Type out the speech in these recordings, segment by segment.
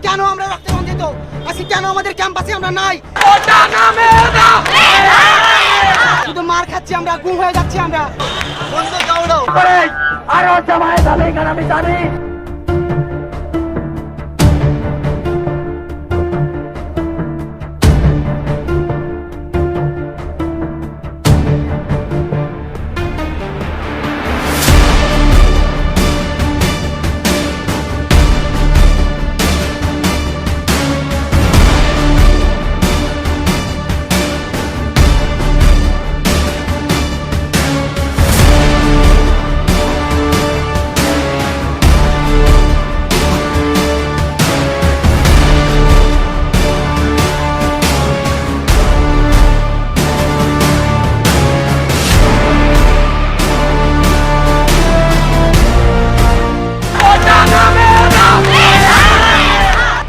কেন আমরা রক্তে রঞ্জিত? আজকে কেন আমাদের ক্যাম্পাসে আমরা নাই? শুধু মার খাচ্ছি আমরা, গুম হয়ে যাচ্ছি আমরা। আরো জামায়াত হবে কারণ আমি জানি।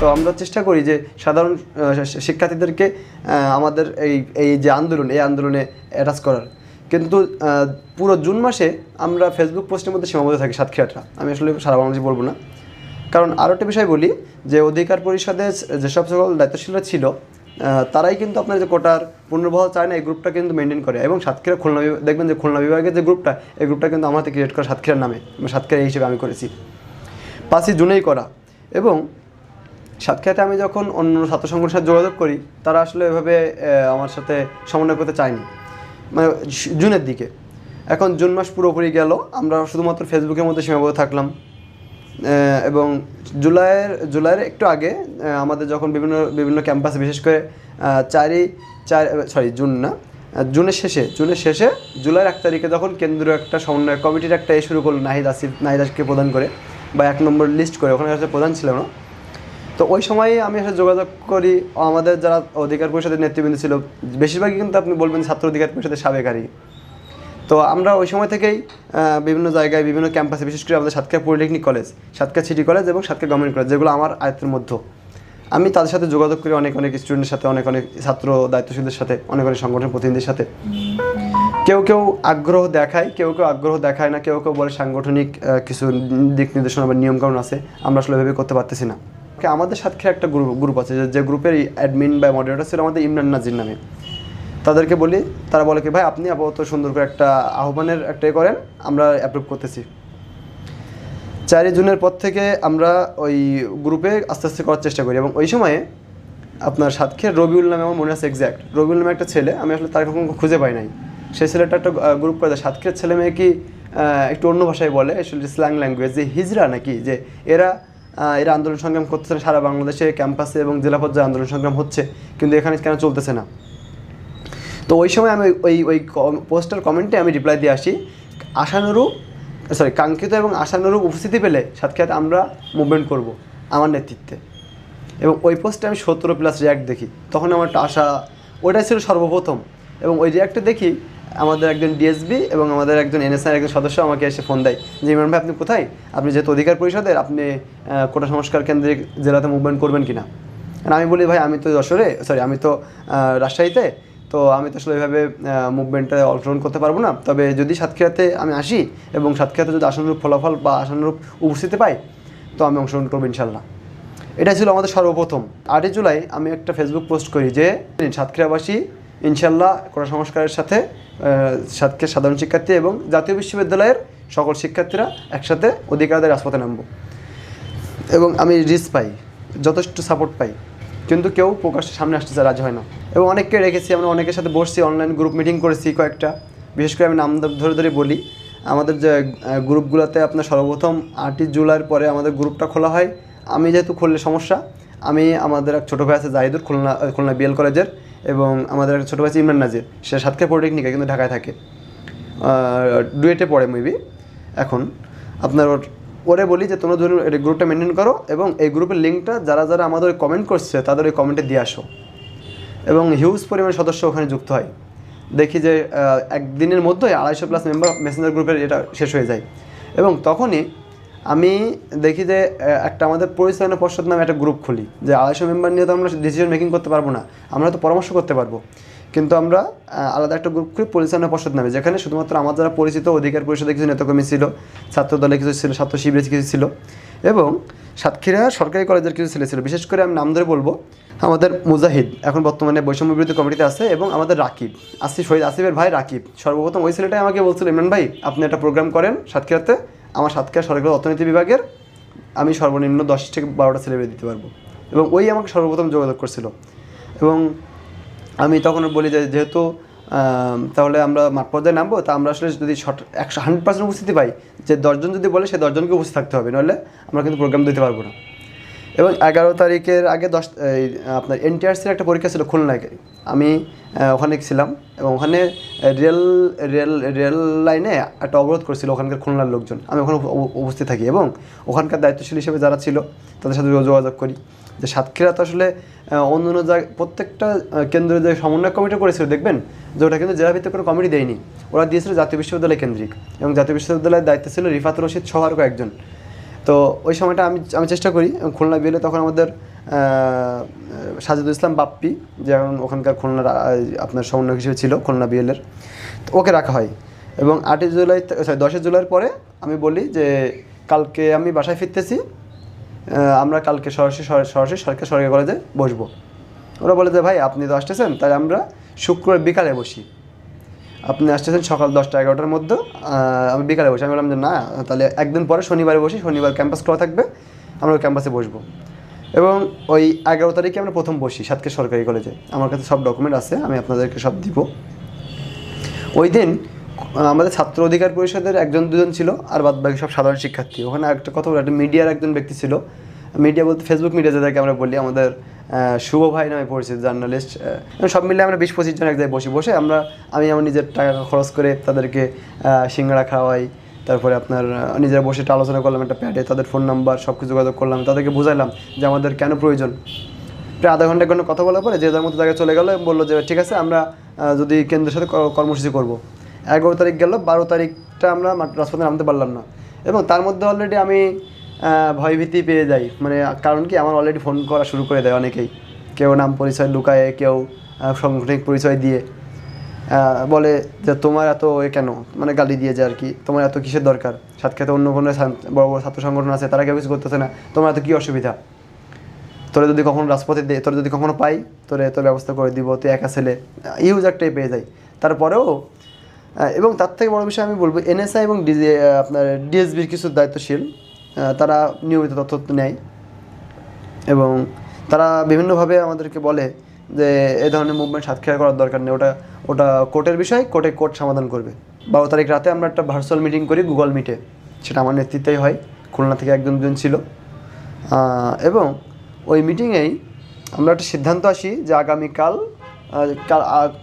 তো আমরা চেষ্টা করি যে সাধারণ শিক্ষার্থীদেরকে আমাদের এই যে আন্দোলন, এই আন্দোলনে অ্যাটাচ করার। কিন্তু পুরো জুন মাসে আমরা ফেসবুক পোস্টের মধ্যে সীমাবদ্ধ থাকি সাতক্ষীরাটা। আমি আসলে সারা বাংলাদেশ বলবো না, কারণ আরও একটা বিষয় বলি যে অধিকার পরিষদে যেসব সকল দায়িত্বশীলরা ছিল তারাই কিন্তু আপনার যে কোটার পুনর্বহাল চায় না, এই গ্রুপটা কিন্তু মেনটেন করে। এবং সাতক্ষীরা খুলনা দেখবেন যে খুলনা বিভাগের যে গ্রুপটা, এই গ্রুপটা কিন্তু আমার হাতে ক্রিয়েট করা সাতক্ষীরার নামে, সাতক্ষীরা এই হিসেবে আমি করেছি 5ই জুনেই করা। এবং সাতক্ষীরাতে আমি যখন অন্য ছাত্র সংগঠনের সাথে যোগাযোগ করি, তারা আসলে এভাবে আমার সাথে সমন্বয় করতে চায়নি, মানে জুনের দিকে। এখন জুন মাস পুরোপুরি গেল, আমরা শুধুমাত্র ফেসবুকের মধ্যে সীমাবদ্ধ থাকলাম। এবং জুলাইয়ের একটু আগে আমাদের যখন বিভিন্ন ক্যাম্পাসে, বিশেষ করে জুনের শেষে জুলাইয়ের 1 তারিখে যখন কেন্দ্রীয় একটা সমন্বয় কমিটির একটা শুরু করলো নাহিদাসকে প্রদান করে, বা 1 নম্বর লিস্ট করে, ওখানে আসলে প্রধান ছিল না। তো ওই সময়ে আমি আসলে যোগাযোগ করি, আমাদের যারা অধিকার পরিষদের নেতৃবৃন্দ ছিল, বেশিরভাগই কিন্তু আপনি বলবেন ছাত্র অধিকার পরিষদের সাবেকারী। তো আমরা ওই সময় থেকেই বিভিন্ন জায়গায়, বিভিন্ন ক্যাম্পাসে, বিশেষ করে আমাদের Satkhira polytechnic college, Satkhira city college এবং সাতক্ষীরা গভর্নমেন্ট কলেজ, যেগুলো আমার আয়ত্তের মধ্যে, আমি তাদের সাথে যোগাযোগ করি, অনেক স্টুডেন্টের সাথে, অনেক ছাত্র দায়িত্বশীলদের সাথে, অনেক সংগঠন প্রতিনিধিদের সাথে। কেউ আগ্রহ দেখায়, কেউ আগ্রহ দেখায় না, কেউ বলে সাংগঠনিক কিছু দিক নির্দেশনা বা নিয়মকানুন আছে, আমরা আসলে ভেবে করতে পারতেছি না। আমাদের সাতক্ষীরা একটা গ্রুপ আছে, যে গ্রুপের অ্যাডমিন বা মডারেটর ছিল আমাদের ইমরান নাজির নামে। তাদেরকে বলি, তারা বলে কি ভাই আপনি আপাতত সুন্দর করে একটা আহ্বানের একটা করেন, আমরা অ্যাপ্রুভ করতেছি। 4 জুনের পর থেকে আমরা ওই গ্রুপে আস্তে আস্তে করার চেষ্টা করি। এবং ওই সময়ে আপনার সাতক্ষীরা রবিউল নামে, আমার মনে আছে এক্স্যাক্ট, রবিউল নামে একটা ছেলে, আমি আসলে তার কখনো খুঁজে পাই নাই। সেই ছেলেটা একটা গ্রুপ করে দেয়, সাতক্ষীরার ছেলে মেয়ে কি একটু অন্য ভাষায় বলে, আসলে স্ল্যাং ল্যাঙ্গুয়েজ, যে হিজরা নাকি, যে এরা আন্দোলন সংগ্রাম করতেছে না, সারা বাংলাদেশে ক্যাম্পাসে এবং জেলা পর্যায়ে আন্দোলন সংগ্রাম হচ্ছে, কিন্তু এখানে কেন চলতেছে না। তো ওই সময় আমি ওই পোস্টার কমেন্টে আমি রিপ্লাই দিয়ে আসি, কাঙ্ক্ষিত এবং আশানুরূপ উপস্থিতি পেলে সাতক্ষীরাতে আমরা মুভমেন্ট করব আমার নেতৃত্বে। এবং ওই পোস্টে আমি 17+ রিয়াক্ট দেখি, তখন আমার একটা আশা, ওইটাই ছিল সর্বপ্রথম। এবং ওই রিয়াক্টে দেখি আমাদের একজন ডিএসবি এবং আমাদের একজন এনএসআইয়ের একজন সদস্য আমাকে এসে ফোন দেয় যে ইমরান ভাই আপনি কোথায়, আপনি যেহেতু অধিকার পরিষদের, আপনি কোটা সংস্কার কেন্দ্রিক জেলাতে মুভমেন্ট করবেন কিনা। আমি বলি ভাই আমি তো আমি তো রাজশাহীতে, তো আমি তো আসলে এভাবে মুভমেন্টে অংশগ্রহণ করতে পারবো না। তবে যদি সাতক্ষীরাতে আমি আসি এবং সাতক্ষীরাতে যদি আশানুরূপ ফলাফল বা আশানুরূপ উপস্থিতি পাই, তো আমি অংশগ্রহণ করবো ইনশাল্লাহ। এটাই ছিল আমাদের সর্বপ্রথম। 8 জুলাই আমি একটা ফেসবুক পোস্ট করি যে সাতক্ষীরাবাসী ইনশাল্লাহ কোটা সংস্কারের সাথে সাতক্ষীরা সাধারণ শিক্ষার্থী এবং জাতীয় বিশ্ববিদ্যালয়ের সকল শিক্ষার্থীরা একসাথে অধিকারদের রাজপথে নামব। এবং আমি রিচ পাই, যথেষ্ট সাপোর্ট পাই, কিন্তু কেউ প্রকাশ্যে সামনে আসতে রাজি হয় না। এবং অনেককে রেখেছি, আমরা অনেকের সাথে বসছি, অনলাইন গ্রুপ মিটিং করেছি কয়েকটা। বিশেষ করে আমি নাম ধরে বলি, আমাদের যে গ্রুপগুলোতে আপনার সর্বপ্রথম 8 জুলাইয়ের পরে আমাদের গ্রুপটা খোলা হয়। আমি যেহেতু খুললে সমস্যা, আমাদের এক ছোটো ভাই আছে জাহিদুর, খুলনা বিএল কলেজের, এবং আমাদের এক ছোটো ভাই আছে ইমরান নাজির, সে সাতক্ষীরা পলিটেকনিকে কিন্তু ঢাকায় থাকে, ডুয়েটে পড়ে মেবি। এখন আপনার ওরে বলি যে তোমরা ধরুন এই গ্রুপটা মেনটেন করো এবং এই গ্রুপের লিঙ্কটা যারা আমাদের কমেন্ট করছে তাদের ওই কমেন্টে দিয়ে আসো। এবং হিউজ পরিমাণ সদস্য ওখানে যুক্ত হয়। দেখি যে একদিনের মধ্যেই 250+ মেম্বার মেসেঞ্জার গ্রুপের এটা শেষ হয়ে যায়। এবং তখনই আমি দেখি যে একটা আমাদের পরিচালনা পর্ষদ নামে একটা গ্রুপ খুলি, যে 250 মেম্বার নিয়ে তো আমরা ডিসিশন মেকিং করতে পারবো না, আমরা তো পরামর্শ করতে পারবো, কিন্তু আমরা আলাদা একটা গ্রুপ খুলি পরিচালনা পর্ষদ নামে, যেখানে শুধুমাত্র আমার যারা পরিচিত অধিকার পরিষদের কিছু নেতাকর্মী ছিল, ছাত্র দলে কিছু ছিল, ছাত্র শিবিরে কিছু ছিল, এবং সাতক্ষীরা সরকারি কলেজের কিছু ছেলে ছিল, বিশেষ করে আমি নাম ধরে বলবো, আমাদের মুজাহিদ এখন বর্তমানে বৈষম্য বিরোধী কমিটিতে আছে, এবং আমাদের রাকিব, শহীদ আসিফের ভাই রাকিব। সর্বপ্রথম ওই ছেলেটাই আমাকে বলছিল, ইমরান ভাই আপনি একটা প্রোগ্রাম করেন সাতক্ষীরাতে, আমার সাতক্ষীরা সরকারি অর্থনীতি বিভাগের আমি সর্বনিম্ন 10 থেকে 12টা ছেলে দিতে পারবো। এবং ওই আমাকে সর্বপ্রথম যোগাযোগ করছিল। এবং আমি তখন বলি যে যেহেতু তাহলে আমরা মাঠ পর্যায়ে নামবো, তা আমরা আসলে যদি 100% উপস্থিতি পাই, যে 10 জন যদি বলে সে 10 জনকে উপস্থিত থাকতে হবে, নাহলে আমরা কিন্তু প্রোগ্রাম দিতে পারবো না। এবং 11 তারিখের আগে আপনার NTRC-র একটা পরীক্ষা ছিল খুলনায়, আমি ওখানে ছিলাম, এবং ওখানে রেল লাইনে একটা অবরোধ করেছিল ওখানকার খুলনার লোকজন, আমি ওখানে উপস্থিত থাকি, এবং ওখানকার দায়িত্বশীল হিসেবে যারা ছিল তাদের সাথে যোগাযোগ করি যে সাতক্ষীরা তো আসলে অন্য অন্য জায়গায় প্রত্যেকটা কেন্দ্রে যে সমন্বয় কমিটি করেছিল, দেখবেন যে ওটা কিন্তু জেলাভিত্তিক কোনো কমিটি দেয়নি, ওরা দিয়েছিল জাতীয় বিশ্ববিদ্যালয় কেন্দ্রিক, এবং জাতীয় বিশ্ববিদ্যালয়ের দায়িত্ব ছিল রিফাত রশিদ সহ আরও কয়েকজন। তো ওই সময়টা আমি চেষ্টা করি, খুলনা বিএলে তখন আমাদের সাজিদুল ইসলাম বাপ্পি, যে এখন ওখানকার খুলনার আপনার সমন্বয়ক হিসেবে ছিল খুলনা বিএলের, তো ওকে রাখা হয়। এবং 10 জুলাইয়ের পরে আমি বলি যে কালকে আমি বাসায় ফিরতেছি, আমরা কালকে সরাসরি সরকারি কলেজে বসবো। ওরা বলে যে ভাই আপনি তো আসতেছেন, তাই আমরা শুক্রবার বিকালে বসি, আপনি আসতেছেন সকাল 10টা-11টার মধ্যে, আমি বিকালে বসি। আমি বললাম যে না, তাহলে একদিন পরে শনিবারে বসি, শনিবার ক্যাম্পাস খোলা থাকবে, আমরা ক্যাম্পাসে বসবো। এবং ওই 11 তারিখে আমরা প্রথম বসি সাতক্ষীরা সরকারি কলেজে, আমার কাছে সব ডকুমেন্ট আছে, আমি আপনাদেরকে সব দিব। ওই দিন আমাদের ছাত্র অধিকার পরিষদের 1-2 জন ছিল, আর বাদ বাকি সব সাধারণ শিক্ষার্থী। ওখানে একটা কথা বলে, একটা মিডিয়ার একজন ব্যক্তি ছিল, মিডিয়া বলতে ফেসবুক মিডিয়া যেটাকে আমরা বলি, আমাদের শুভ ভাই নামে পরিচিত জার্নালিস্ট। সব মিলে আমরা 20-25 জন এক জায়গায় বসে আমি আমার নিজের টাকা খরচ করে তাদেরকে সিঙ্গাড়া খাওয়াই, তারপরে আপনার নিজেরা বসে একটা আলোচনা করলাম, একটা প্যাডে তাদের ফোন নাম্বার সব কিছু যোগাযোগ করলাম, তাদেরকে বুঝাইলাম যে আমাদের কেন প্রয়োজন। প্রায় আধা ঘন্টা কথা বলার পরে যে যার মতো জায়গায় চলে গেলো, বললো যে ঠিক আছে আমরা যদি কেন্দ্রের সাথে কর্মসূচি করবো। 11 তারিখ গেল, 12 তারিখটা আমরা রাজপথে নামতে পারলাম না, এবং তার মধ্যে অলরেডি আমি ভয়ভীতি পেয়ে যাই। মানে কারণ কি, আমার অলরেডি ফোন করা শুরু করে দেয় অনেকেই, কেউ নাম পরিচয় লুকায়ে, কেউ সাংগঠনিক পরিচয় দিয়ে বলে যে তোমার এত কেন, মানে গালি দিয়ে যায় আর কি, তোমার এত কিসের দরকার, সাতক্ষীরাতে অন্য কোনো বড় বড় ছাত্র সংগঠন আছে, তারা কেউ কিছু করতেছে না, তোমার এত কী অসুবিধা, তোরা যদি কখনো রাজপথে তোরা যদি কখনো পাই তোর ব্যবস্থা করে দিব, তুই একা ছেলে, ইউজ একটাই পেয়ে যায়। তারপরেও এবং তার থেকে বড় বিষয় আমি বলবো, NSI এবং আপনার DSBর কিছু দায়িত্বশীল, তারা নিয়মিত তথ্য নেয়, এবং তারা বিভিন্নভাবে আমাদেরকে বলে যে এই ধরনের মুভমেন্ট সাতক্ষীরা করার দরকার নেই, ওটা কোর্টের বিষয়, কোর্ট সমাধান করবে। 12 তারিখ রাতে আমরা একটা ভার্চুয়াল মিটিং করি গুগল মিটে, সেটা আমার নেতৃত্বেই হয়, খুলনা থেকে 1-2 জন ছিল। এবং ওই মিটিংয়েই আমরা একটা সিদ্ধান্ত আসি যে আগামীকাল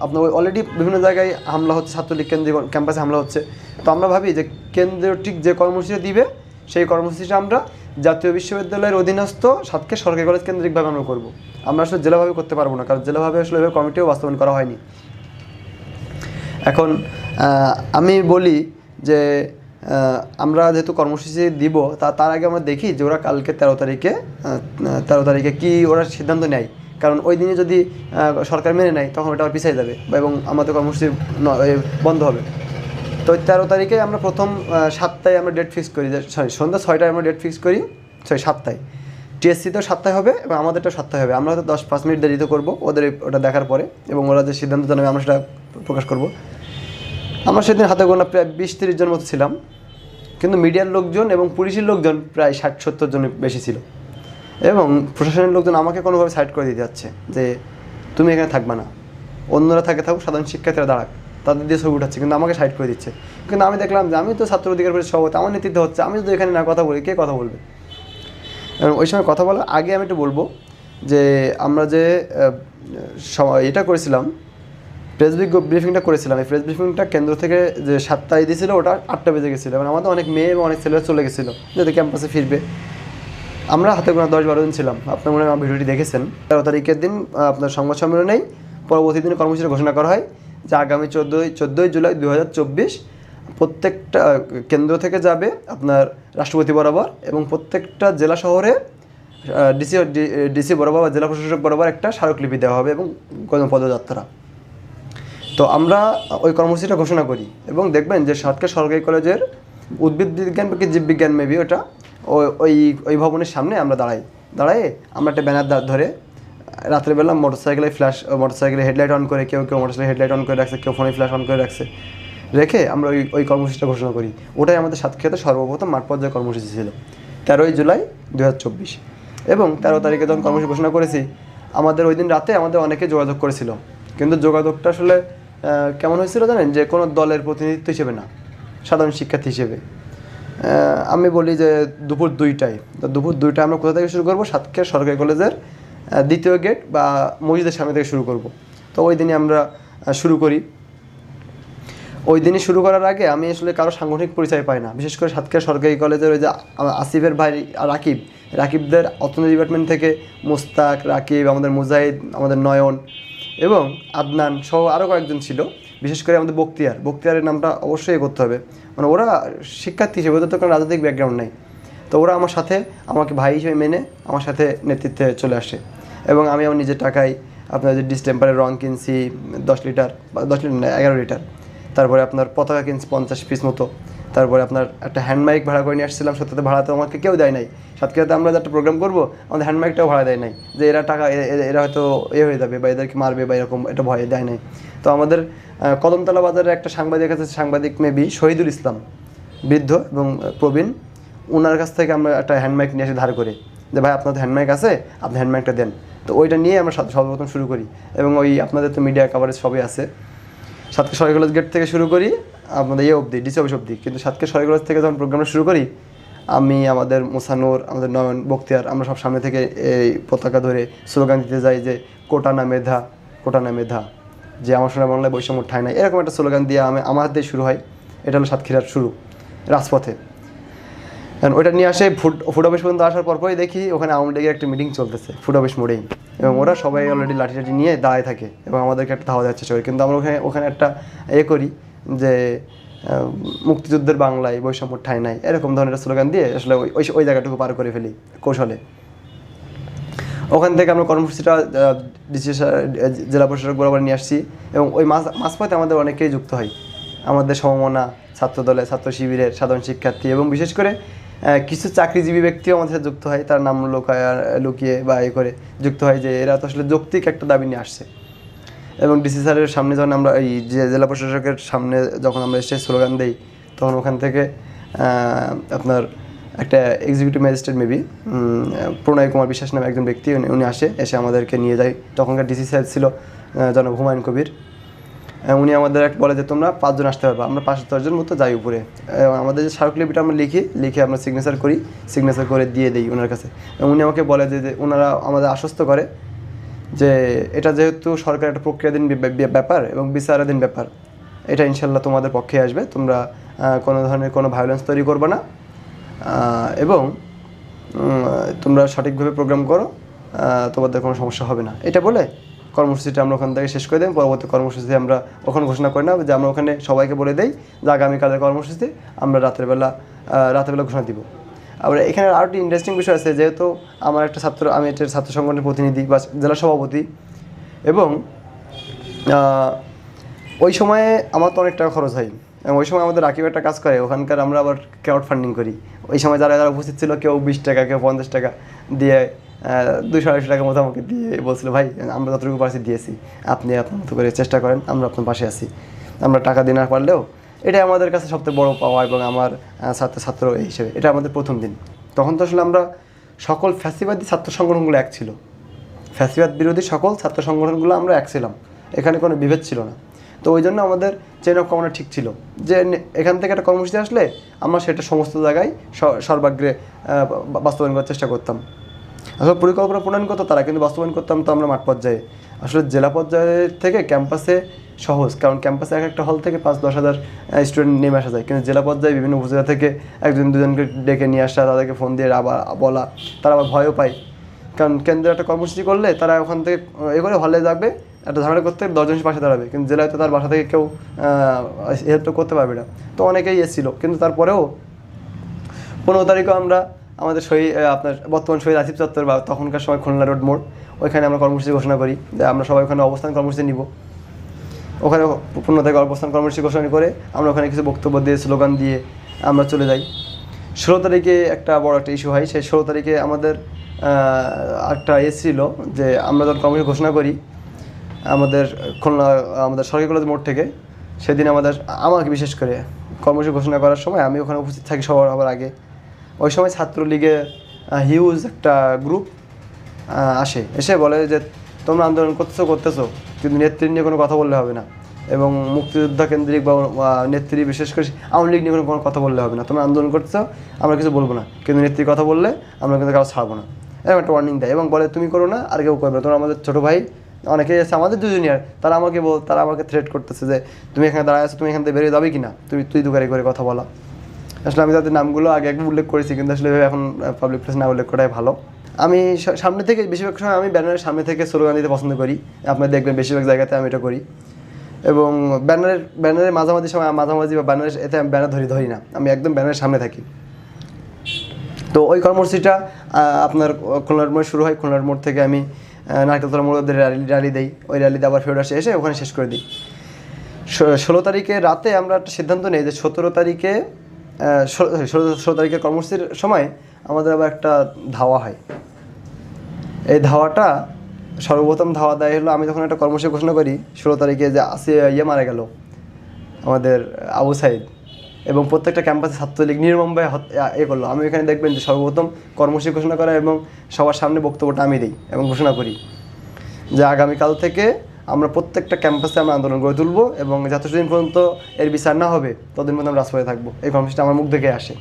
আপনার অলরেডি বিভিন্ন জায়গায় হামলা হচ্ছে, ছাত্রলীগ কেন্দ্রীয় ক্যাম্পাসে হামলা হচ্ছে, তো আমরা ভাবি যে কেন্দ্রীয় ঠিক যে কর্মসূচি দিবে সেই কর্মসূচিটা আমরা জাতীয় বিশ্ববিদ্যালয়ের অধীনস্থ সাতক্ষীরা সরকারি কলেজ কেন্দ্রিকভাবে আমরা করবো। আমরা আসলে জেলাভাবে করতে পারবো না, কারণ জেলাভাবে আসলে এভাবে কমিটিও বাস্তবায়ন করা হয়নি। এখন আমি বলি যে আমরা যেহেতু কর্মসূচি দিব, তার আগে আমরা দেখি যে ওরা কালকে 13 তারিখে কি ওরা সিদ্ধান্ত নেয়, কারণ ওই দিনে যদি সরকার মেনে নেয় তখন ওটা পিছিয়ে যাবে, এবং আমাদের কর্মসূচি বন্ধ হবে। তো 13 তারিখে আমরা প্রথম 7টায় আমরা ডেট ফিক্স করি, সন্ধ্যা 6টায় আমরা ডেট ফিক্স করি, 7টায় TSC-তেও 7টায় হবে, এবং আমাদেরটাও 7টায় হবে। আমরা হয়তো 10-5 মিনিট দেরিতে করবো ওদের ওটা দেখার পরে, এবং ওরা যে সিদ্ধান্ত জানাবে আমরা সেটা প্রকাশ করব। আমরা সেদিন হাতে গোনা প্রায় 20-30 জন মতো ছিলাম, কিন্তু মিডিয়ার লোকজন এবং পুলিশের লোকজন প্রায় 60-70 জনের বেশি ছিল, এবং প্রশাসনের লোকজন আমাকে কোনোভাবে সাইড করে দিতে যাচ্ছে যে তুমি এখানে থাকবে না, অন্যরা থাকুক, সাধারণ শিক্ষার্থীরা দাঁড়াক, তাদের দিয়ে ছবি উঠাচ্ছে, কিন্তু আমাকে সাইড করে দিচ্ছে। কিন্তু আমি দেখলাম যে আমি তো ছাত্র অধিকার পরিষদ সভাপতি, আমার নেতৃত্ব হচ্ছে, আমি যদি এখানে না কথা বলি কে কথা বলবে। এবং ওই সময় কথা বলার আগে আমি একটু বলবো যে আমরা যে এটা করেছিলাম, প্রেস ব্রিফিংটা করেছিলাম, এই প্রেস ব্রিফিংটা কেন্দ্র থেকে যে 7টায় দিয়েছিল, ওটা 8টা বেজে গেছিলো, এবং আমাদের অনেক মেয়ে এবং অনেক ছেলেরা চলে গেছিলো যাতে ক্যাম্পাসে ফিরবে। আমরা হাতে গোনা 10-12 জন ছিলাম, আপনার মনে হয় আমার ভিডিওটি দেখেছেন। 13 তারিখের দিন আপনার সংবাদ সম্মেলনেই পরবর্তী দিনে কর্মসূচি ঘোষণা করা হয় যে আগামী 14 জুলাই 2024 প্রত্যেকটা কেন্দ্র থেকে যাবে আপনার রাষ্ট্রপতি বরাবর, এবং প্রত্যেকটা জেলা শহরে ডিসি বরাবর বা জেলা প্রশাসক বরাবর একটা স্মারকলিপি দেওয়া হবে, এবং পদযাত্রা। তো আমরা ওই কর্মসূচিটা ঘোষণা করি, এবং দেখবেন যে সাতক্ষীরা সরকারি কলেজের উদ্ভিদ বিজ্ঞান বা জীববিজ্ঞান মেবি ওটা ওই ওই ভবনের সামনে আমরা দাঁড়াই আমরা একটা ব্যানার ধরে রাত্রেবেলা মোটরসাইকেলে হেডলাইট অন করে কেউ মোটরসাইকেল হেডলাইট অন করে রাখছে, কেউ ফোনে ফ্ল্যাশ অন করে রেখে আমরা ওই কর্মসূচিটা ঘোষণা করি। ওটাই আমাদের সাতক্ষীরাতে সর্বপ্রথম মাঠ পর্যায়ে কর্মসূচি ছিল 13 জুলাই 2024। এবং 13 তারিখে যখন কর্মসূচি ঘোষণা করেছি, আমাদের ওই দিন রাতে আমাদের অনেকে যোগাযোগ করেছিল, কিন্তু যোগাযোগটা আসলে কেমন হয়েছিল জানেন, যে কোনো দলের প্রতিনিধিত্ব হিসেবে না, সাধারণ শিক্ষার্থী হিসেবে। আমি বলি যে দুপুর 2টায়, তো দুপুর 2টায় আমরা কোথা থেকে শুরু করবো? সাতক্ষীরা সরকারি কলেজের 2য় গেট বা মসজিদের সামনে থেকে শুরু করব। তো ওই দিনই আমরা শুরু করি। ওই দিনই শুরু করার আগে আমি আসলে কারো সাংগঠনিক পরিচয় পাই না, বিশেষ করে সাতক্ষীরা সরকারি কলেজের ওই যে আসিফের ভাই রাকিবদের অর্থনীতি ডিপার্টমেন্ট থেকে মুস্তাক, রাকিব, আমাদের মুজাহিদ, আমাদের নয়ন এবং আদনান সহ আরও কয়েকজন ছিল। বিশেষ করে আমাদের বক্তিয়ারের নামটা অবশ্যই করতে হবে, মানে ওরা শিক্ষার্থী হিসেবে, ওদের তো কোনো রাজনৈতিক ব্যাকগ্রাউন্ড নেই। তো ওরা আমার সাথে, আমাকে ভাই হিসেবে মেনে আমার সাথে নেতৃত্বে চলে আসে। এবং আমি আমার নিজের টাকায় আপনার যে ডিস্টেম্পারের রং কিনছি 10 লিটার না 11 লিটার, তারপরে আপনার পতাকা কিনছি 50 পিস মতো, তারপরে আপনার একটা হ্যান্ড মাইক ভাড়া করে নিয়ে আসছিলাম। সত্যি ভাড়া তো আমাকে কেউ দেয় নাই। সাতক্ষীরাতে আমরা যে একটা প্রোগ্রাম করবো, আমাদের হ্যান্ড মাইকটাও ভাড়া দেয় নাই, যে এরা টাকা এরা হয়তো হয়ে যাবে বা এদেরকে মারবে বা এরকম, এটা ভয়ে দেয় নাই। তো আমাদের কদমতলা বাজারে একটা সাংবাদিক আছে, সাংবাদিক মেবি শহীদুল ইসলাম, বৃদ্ধ এবং প্রবীণ, ওনার কাছ থেকে আমরা একটা হ্যান্ড মাইক নিয়ে এসে ধার করে, যে ভাই আপনাদের হ্যান্ড মাইক আছে, আপনি হ্যান্ড মাইকটা দেন। তো ওইটা নিয়ে আমরা সর্বপ্রথম শুরু করি। এবং ওই আপনাদের তো মিডিয়া কভারেজ সবই আছে। সাতক্ষীরা সরকারি কলেজ গেট থেকে শুরু করি আমাদের ডিসি অফিস অব্দি। কিন্তু সাতক্ষীরা সরকারি কলেজ থেকে যখন প্রোগ্রামটা শুরু করি, আমি, আমাদের মুসানুর, আমাদের নয়ন, বক্তিয়ার, আমরা সব সামনে থেকে এই পতাকা ধরে স্লোগান দিতে যাই যে কোটা না মেধা, যে আমার সোনার বাংলায় বৈষম্য ঠাঁই নাই, এরকম একটা স্লোগান দিয়ে আমার হাত দিয়ে শুরু হয়। এটা হলো সাতক্ষীরার শুরু রাজপথে। ওইটা নিয়ে আসে ফুড অফিস পর্যন্ত আসার পরপরই দেখি ওখানে আওয়ামী লীগের একটা মিটিং চলতেছে ফুড অফিস মোড়েই, এবং ওরা সবাই অলরেডি লাঠি নিয়ে দাঁড়ায় থাকে এবং আমাদেরকে একটা ধাওয়া যাচ্ছে চলে। কিন্তু আমরা ওখানে একটা করি যে মুক্তিযুদ্ধের বাংলায় বৈষম্য ঠাঁই নাই, এরকম ধরনের স্লোগান দিয়ে আসলে ওই জায়গাটুকু পার করে ফেলি কৌশলে। ওখান থেকে আমরা কর্মসূচিটা জেলা প্রশাসক বরাবর নিয়ে আসছি। এবং ওই মাঝপথে আমাদের অনেকেই যুক্ত হয়, আমাদের সমমনা ছাত্রদলের, ছাত্র শিবিরের সাধারণ শিক্ষার্থী এবং বিশেষ করে কিছু চাকরিজীবী ব্যক্তিও আমাদের সাথে যুক্ত হয়, তার নাম লুকিয়ে বা করে যুক্ত হয়, যে এরা তো আসলে যৌক্তিক একটা দাবি নিয়ে আসছে। এবং ডিসি স্যারের সামনে যখন আমরা এই যে জেলা প্রশাসকের সামনে যখন আমরা এসে স্লোগান দিই, তখন ওখান থেকে আপনার একটা এক্সিকিউটিভ ম্যাজিস্ট্রেট মেবি প্রণয় কুমার বিশ্বাস নামে একজন ব্যক্তি, উনি এসে আমাদেরকে নিয়ে যায়। তখনকার ডিসি স্যার ছিল জনাব হুমায়ুন কবির। উনি আমাদের বলে যে তোমরা 5 জন আসতে পারবা। আমরা 5-10 জন মতো যাই উপরে। আমাদের যে স্মারকলিপিটা আমরা লিখে আমরা সিগনেচার করে দিয়ে দিই ওনার কাছে। এবং উনি আমাকে বলে যে ওনারা আমাদের আশ্বস্ত করে যে এটা যেহেতু সরকার একটা প্রক্রিয়াধীন ব্যাপার এবং বিচারাধীন ব্যাপার, এটা ইনশাল্লাহ তোমাদের পক্ষে আসবে, তোমরা কোনো ধরনের কোনো ভায়োলেন্স তৈরি করবে না এবং তোমরা সঠিকভাবে প্রোগ্রাম করো, তোমাদের কোনো সমস্যা হবে না। এটা বলে কর্মসূচিটা আমরা ওখান থেকে শেষ করে দিই। পরবর্তী কর্মসূচিতে আমরা ওখানে ঘোষণা করি না, যে আমরা ওখানে সবাইকে বলে দিই যে আগামীকালের কর্মসূচিতে আমরা রাতেরবেলা ঘোষণা দিব। আবার এখানে আরও একটি ইন্টারেস্টিং বিষয় আছে, যেহেতু আমি একটা ছাত্র সংগঠনের প্রতিনিধি বা জেলা সভাপতি, এবং ওই সময়ে আমার তো অনেক টাকা খরচ হয়। এবং ওই সময় আমাদের রাকিব একটা কাজ করে, ওখানকার আমরা আবার ক্রাউড ফান্ডিং করি। ওই সময় যারা উপস্থিত ছিল, কেউ 20 টাকা, কেউ 50 টাকা দিয়ে 200-250 টাকার মতো আমাকে দিয়ে বলছিল, ভাই আমরা যতটুকু পারছি দিয়েছি, আপনি আপনার মতো করে চেষ্টা করেন, আমরা আপনার পাশে আছি। আমরা টাকা দিতে না পারলেও এটাই আমাদের কাছে সবথেকে বড় পাওয়া। এবং আমার ছাত্র হিসেবে এটা আমাদের প্রথম দিন। তখন তো আসলে আমরা সকল ফ্যাসিবাদী ছাত্র সংগঠনগুলো এক ছিল, ফ্যাসিবাদ বিরোধী সকল ছাত্র সংগঠনগুলো আমরা এক ছিলাম, এখানে কোনো বিভেদ ছিল না। তো ওই জন্য আমাদের চেইন অফ কমান্ড ঠিক ছিল, যে এখান থেকে একটা কর্মসূচি আসলে আমরা সেটা সমস্ত জায়গায় সর্বাগ্রে বাস্তবায়ন করার চেষ্টা করতাম। আসলে পরিকল্পনা প্রণয়ন করতো তারা, কিন্তু বাস্তবায়ন করতাম তো আমরা মাঠ পর্যায়ে। আসলে জেলা পর্যায়ের থেকে ক্যাম্পাসে সহজ, কারণ ক্যাম্পাসে একটা হল থেকে 5-10 হাজার স্টুডেন্ট নেমে আসা যায়। কিন্তু জেলা পর্যায়ে বিভিন্ন উপজেলা থেকে 1-2জনকে ডেকে নিয়ে আসা, তাদেরকে ফোন দিয়ে আবার বলা, তারা আবার ভয়ও পায়। কারণ কেন্দ্রে একটা কর্মসূচি করলে তারা ওখান থেকে করে হলে যাবে, একটা ঝামেলা করতে 10 জন পাশে দাঁড়াবে, কিন্তু জেলায় তো তার বাসা থেকে কেউ হেল্প তো করতে পারবে না। তো অনেকেই এসেছিলো, কিন্তু তারপরেও 15 তারিখও আমরা আমাদের আপনার বর্তমান শহীদ আসিফ চত্বর বা তখনকার সময় খুলনা রোড মোড়, ওইখানে আমরা কর্মসূচি ঘোষণা করি যে আমরা সবাই ওখানে অবস্থান কর্মসূচি নিব। ওখানে 15 তারিখ অবস্থান কর্মসূচি ঘোষণা করে আমরা ওখানে কিছু বক্তব্য দিয়ে স্লোগান দিয়ে আমরা চলে যাই। 16 তারিখে একটা বড় একটা ইস্যু হয়। সেই 16 তারিখে আমাদের একটা ছিল যে আমরা যখন কর্মসূচি ঘোষণা করি আমাদের খুলনা আমাদের সরকারি কলেজ মোড় থেকে, সেদিন আমাকে বিশেষ করে কর্মসূচি ঘোষণা করার সময় আমি ওখানে উপস্থিত থাকি সবার আগে। ওই সময় ছাত্রলীগের হিউজ একটা গ্রুপ এসে বলে যে তোমরা আন্দোলন করতেছো কিন্তু নেত্রী নিয়ে কোনো কথা বললে হবে না, এবং মুক্তিযোদ্ধা কেন্দ্রিক বা নেত্রী বিশেষ করে আওয়ামী লীগ নিয়ে কোনো কথা বললে হবে না। তোমরা আন্দোলন করতেছো, আমরা কিছু বলবো না, কিন্তু নেত্রীর কথা বললে আমরা কিন্তু কারো ছাড়বো না, এরকম একটা ওয়ার্নিং দেয়। এবং বলে তুমি করো না, আর কেউ করবে না। তোমরা আমাদের ছোটো ভাই অনেকেই আছে আমাদের জুনিয়র, তারা আমাকে থ্রেট করতেছে যে তুমি এখানে দাঁড়ায় আছো, তুমি এখান থেকে বেরিয়ে যাবে কি না, তুই দুগারি করে কথা বলা। আসলে আমি তাদের নামগুলো আগে একবার উল্লেখ করেছি, কিন্তু আসলে এখন পাবলিক প্লেস না উল্লেখ করাই ভালো। আমি সামনে থেকে বেশিরভাগ সময় আমি ব্যানারের সামনে থেকে স্লোগান দিতে পছন্দ করি। আপনারা দেখবেন বেশিরভাগ জায়গাতে আমি এটা করি। এবং ব্যানারের মাঝামাঝি বা ব্যানারের এতে আমি ব্যানার ধরি না, আমি একদম ব্যানারের সামনে থাকি। তো ওই কর্মসূচিটা আপনার খুলনার মোড় শুরু হয়। খুলনার মোড় থেকে আমি নারকেলতলা মোড় অব্দি র্যালি দেই। ওই র্যালিতে আবার ফেরত এসে ওখানে শেষ করে দিই। 16 তারিখে রাতে আমরা একটা সিদ্ধান্ত নিই যে 17 তারিখের কর্মসূচির সময় আমাদের আবার একটা ধাওয়া হয়। এই ধাওয়াটা সর্বপ্রথম ধাওয়া দেয় হলো, আমি যখন একটা কর্মসূচি ঘোষণা করি 16 তারিখে যে মারা গেল আমাদের আবু সাইদ, এবং প্রত্যেকটা ক্যাম্পাসে ছাত্রলীগ নির্মমভাবে করলো। আমি এখানে দেখবেন যে সর্বপ্রথম কর্মসূচি ঘোষণা করা এবং সবার সামনে বক্তব্যটা আমি দিই এবং ঘোষণা করি যে আগামীকাল থেকে আমরা প্রত্যেকটা ক্যাম্পাসে আমরা আন্দোলন গড়ে তুলবো, এবং যতদিন পর্যন্ত এর বিচার না হবে ততদিন পর্যন্ত আমরা রাজপথে থাকবো। এই কর্মসূচিটা আমার মুখ থেকে আসে।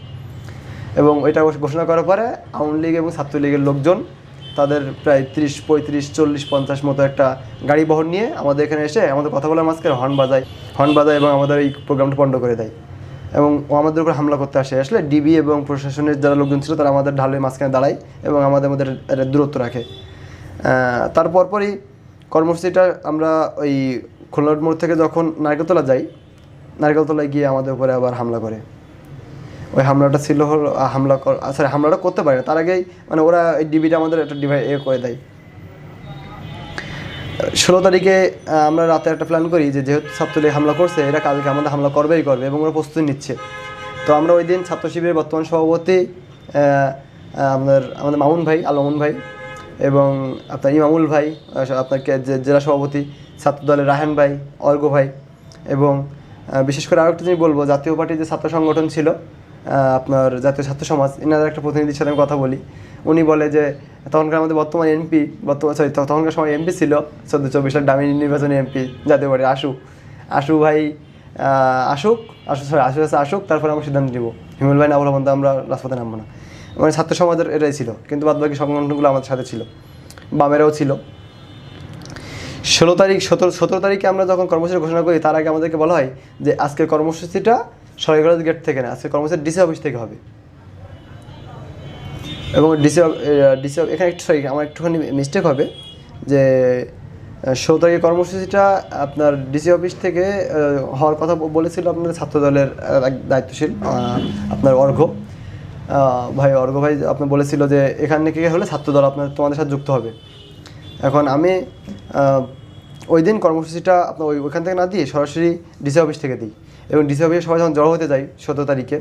এবং এটা ঘোষণা করার পরে আওয়ামী লীগ এবং ছাত্রলীগের লোকজন তাদের প্রায় 30, 35, 40, 50 মতো একটা গাড়ি বহর নিয়ে আমাদের এখানে এসে আমাদের কথা বলার মাঝখানে হর্ন বাজায় এবং আমাদের এই প্রোগ্রামটা পণ্ড করে দেয়, এবং আমাদের উপর হামলা করতে আসলে ডিবি এবং প্রশাসনের যারা লোকজন ছিল তারা আমাদের ঢালের মাঝখানে দাঁড়ায় এবং আমাদের মধ্যে দূরত্ব রাখে। তারপরই কর্মসূচিটা আমরা ওই খুলনার মোড় থেকে যখন নারকেলতলায় গিয়ে আমাদের উপরে আবার হামলা করে। ওই হামলাটা ছিল হলো হামলাটা করতে পারে না, তার আগেই মানে ওরা এই ডিবিটা আমাদের একটা করে দেয়। 16 তারিখে আমরা রাতে একটা প্ল্যান করি যে যেহেতু ছাত্রলীগ হামলা করছে, এরা কালকে আমাদের হামলা করবে এবং ওরা প্রস্তুতি নিচ্ছে। তো আমরা ওই দিন ছাত্র শিবিরের বর্তমান সভাপতি আমাদের মামুন ভাই এবং আপনার ইমামুল ভাই, আপনার জেলা সভাপতি ছাত্র দলের রাহান ভাই, অর্ঘ ভাই, এবং বিশেষ করে আরেকটা জিনিস বলবো, জাতীয় পার্টির যে ছাত্র সংগঠন ছিল আপনার জাতীয় ছাত্র সমাজ, এনাদের একটা প্রতিনিধির সাথে আমি কথা বলি। উনি বলে যে তখনকার আমাদের তখনকার সময় এমপি ছিল 14-24 সাল ডামি নির্বাচনী এমপি জাতীয় পার্টি আশুক। তারপরে আমরা সিদ্ধান্ত নিব হিমুল ভাই না বলা বন্ধু আমরা রাজপথে নামবো না। মানে ছাত্র সমাজের এটাই ছিল, কিন্তু বাদবাকি সংগঠনগুলো আমাদের সাথে ছিল, বামেরাও ছিল। 17 তারিখে আমরা যখন কর্মসূচি ঘোষণা করি তার আগে আমাদেরকে বলা হয় যে আজকের কর্মসূচিটা সরকারি কলেজ গেট থেকে না, আজকের কর্মসূচি ডিসি অফিস থেকে হবে। এবং ডিসি এখানে আমার একটুখানি মিস্টেক হবে যে 16 তারিখের কর্মসূচিটা আপনার ডিসি অফিস থেকে হওয়ার কথা বলেছিল আপনাদের ছাত্র দলের দায়িত্বশীল আপনার অর্ঘ ভাই আপনার বলেছিল যে এখান থেকে হলে ছাত্রদল তোমাদের সাথে যুক্ত হবে। এখন আমি ওই দিন কর্মসূচিটা আপনার ওইখান থেকে না দিয়ে সরাসরি ডিসি অফিস থেকে দিই, এবং ডিসি অফিসে সবাই যখন জড়ো হতে যাই 17 তারিখে,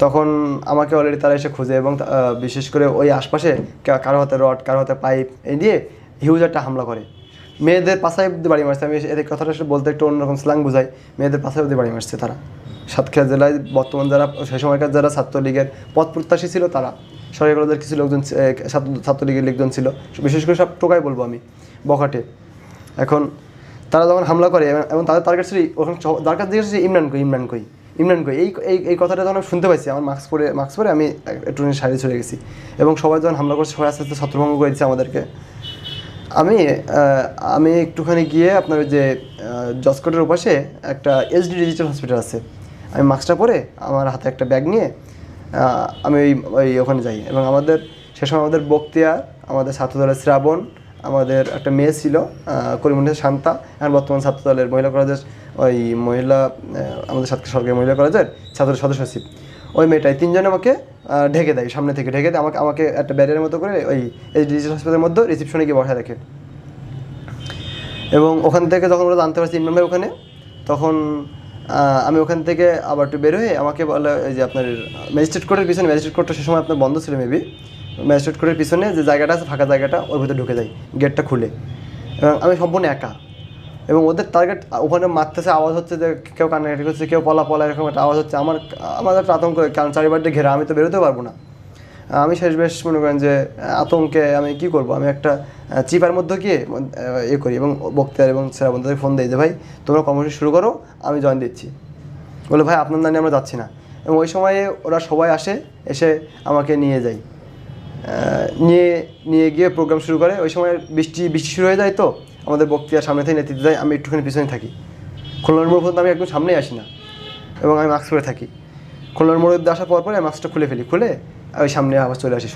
তখন আমাকে অলরেডি তারা এসে খুঁজে, এবং বিশেষ করে ওই আশপাশে কারো হাতে রড, কারো হাতে পাইপ এই দিয়ে হিউজ একটা হামলা করে। মেয়েদের পাশায় অব্দি বাড়ি মারছে। আমি এদের কথাটা আসলে বলতে একটু অন্যরকম স্ল্যাং বোঝাই, মেয়েদের পাশায় অব্দি বাড়ি মারছে তারা। সাতক্ষীরা জেলায় বর্তমান যারা সেই সময়কার যারা ছাত্রলীগের পদ প্রত্যাশী ছিল তারা, সরকারি কলেজের কিছু লোকজন ছাত্রলীগের লোকজন ছিল, বিশেষ করে সব টোকাই বলবো আমি, বখাটে। এখন তারা যখন হামলা করে এবং তাদের টার্গেট ছিল ওখানে যার কাছে জিজ্ঞেস ইমরান কই এই কথাটা যখন আমি শুনতে পাইছি, আমার মাস্ক পরে আমি একটু সাইডে চলে গেছি, এবং সবাই যখন হামলা করছে সবাই আস্তে আস্তে ছত্রভঙ্গ করে দিচ্ছে আমাদেরকে। আমি একটুখানি গিয়ে আপনার যে জসকোটের ওপাশে একটা SD ডিজিটাল হসপিটাল আছে, আমি মাস্কটা পরে আমার হাতে একটা ব্যাগ নিয়ে আমি ওখানে যাই। এবং সে সময় আমাদের বক্তিয়ার, আমাদের ছাত্রদলের শ্রাবণ, আমাদের একটা মেয়ে ছিল করিমুন্ডা শান্তা, এখন বর্তমান ছাত্রদলের মহিলা কলেজের আমাদের সরকারি মহিলা কলেজের ছাত্র সদস্য সচিব, ওই মেয়েটাই 3 জন আমাকে ঢেকে দেয়, সামনে থেকে ঢেকে দেয়, আমাকে একটা ব্যারিয়ারের মতো করে ওই ডিজিটাল হসপিটালের মধ্যে রিসিপশনে গিয়ে বসা রাখে। এবং ওখান থেকে যখন ওরা জানতে পারছি ইমরান ভাই ওখানে, তখন আমি ওখান থেকে আবার একটু বের হয়ে আমাকে বলে এই যে আপনার ম্যাজিস্ট্রেট কোর্টের পিছনে, ম্যাজিস্ট্রেট কোর্টটা সে সময় আপনার বন্ধ ছিল মেবি, ম্যাজিস্ট্রেট কোর্টের পিছনে যে জায়গাটা আছে ফাঁকা জায়গাটা, ওর ভিতরে ঢুকে যাই গেটটা খুলে। এবং আমি সম্পূর্ণ একা, এবং ওদের টার্গেট ওখানে মারতেছে, আওয়াজ হচ্ছে যে কেউ কান্নাকাটি করছে, কেউ পলা এরকম একটা আওয়াজ হচ্ছে। আমার একটা আতঙ্ক, কারণ চারিপাশে ঘেরা, আমি তো বেরোতে পারবো না। আমি শেষ বেশ মনে করেন যে আতঙ্কে আমি কি করব, আমি একটা চিপার মধ্যে গিয়ে করি এবং বক্তিয়ার এবং সেরা বন্ধুদের ফোন দিই যে ভাই তোমরা কর্মসূচি শুরু করো, আমি জয়েন দিচ্ছি। বলে ভাই আপনার দাঁড়িয়ে আমরা যাচ্ছি না। এবং ওই সময়ে ওরা সবাই এসে আমাকে নিয়ে যায়, নিয়ে গিয়ে প্রোগ্রাম শুরু করে। ওই সময় বৃষ্টি শুরু হয়ে যায়, তো আমাদের বক্তিয়ার সামনে থেকে নেতৃত্ব দেয়, আমি একটুখানি পিছনে থাকি। খুলনার মোড় পর্যন্ত আমি একদম সামনেই আসি না, এবং আমি মাস্ক পরে থাকি। খুলনার মোড়ে আসার পরে আমি মাস্কটা খুলে ওই সামনে আবার চলে আসি।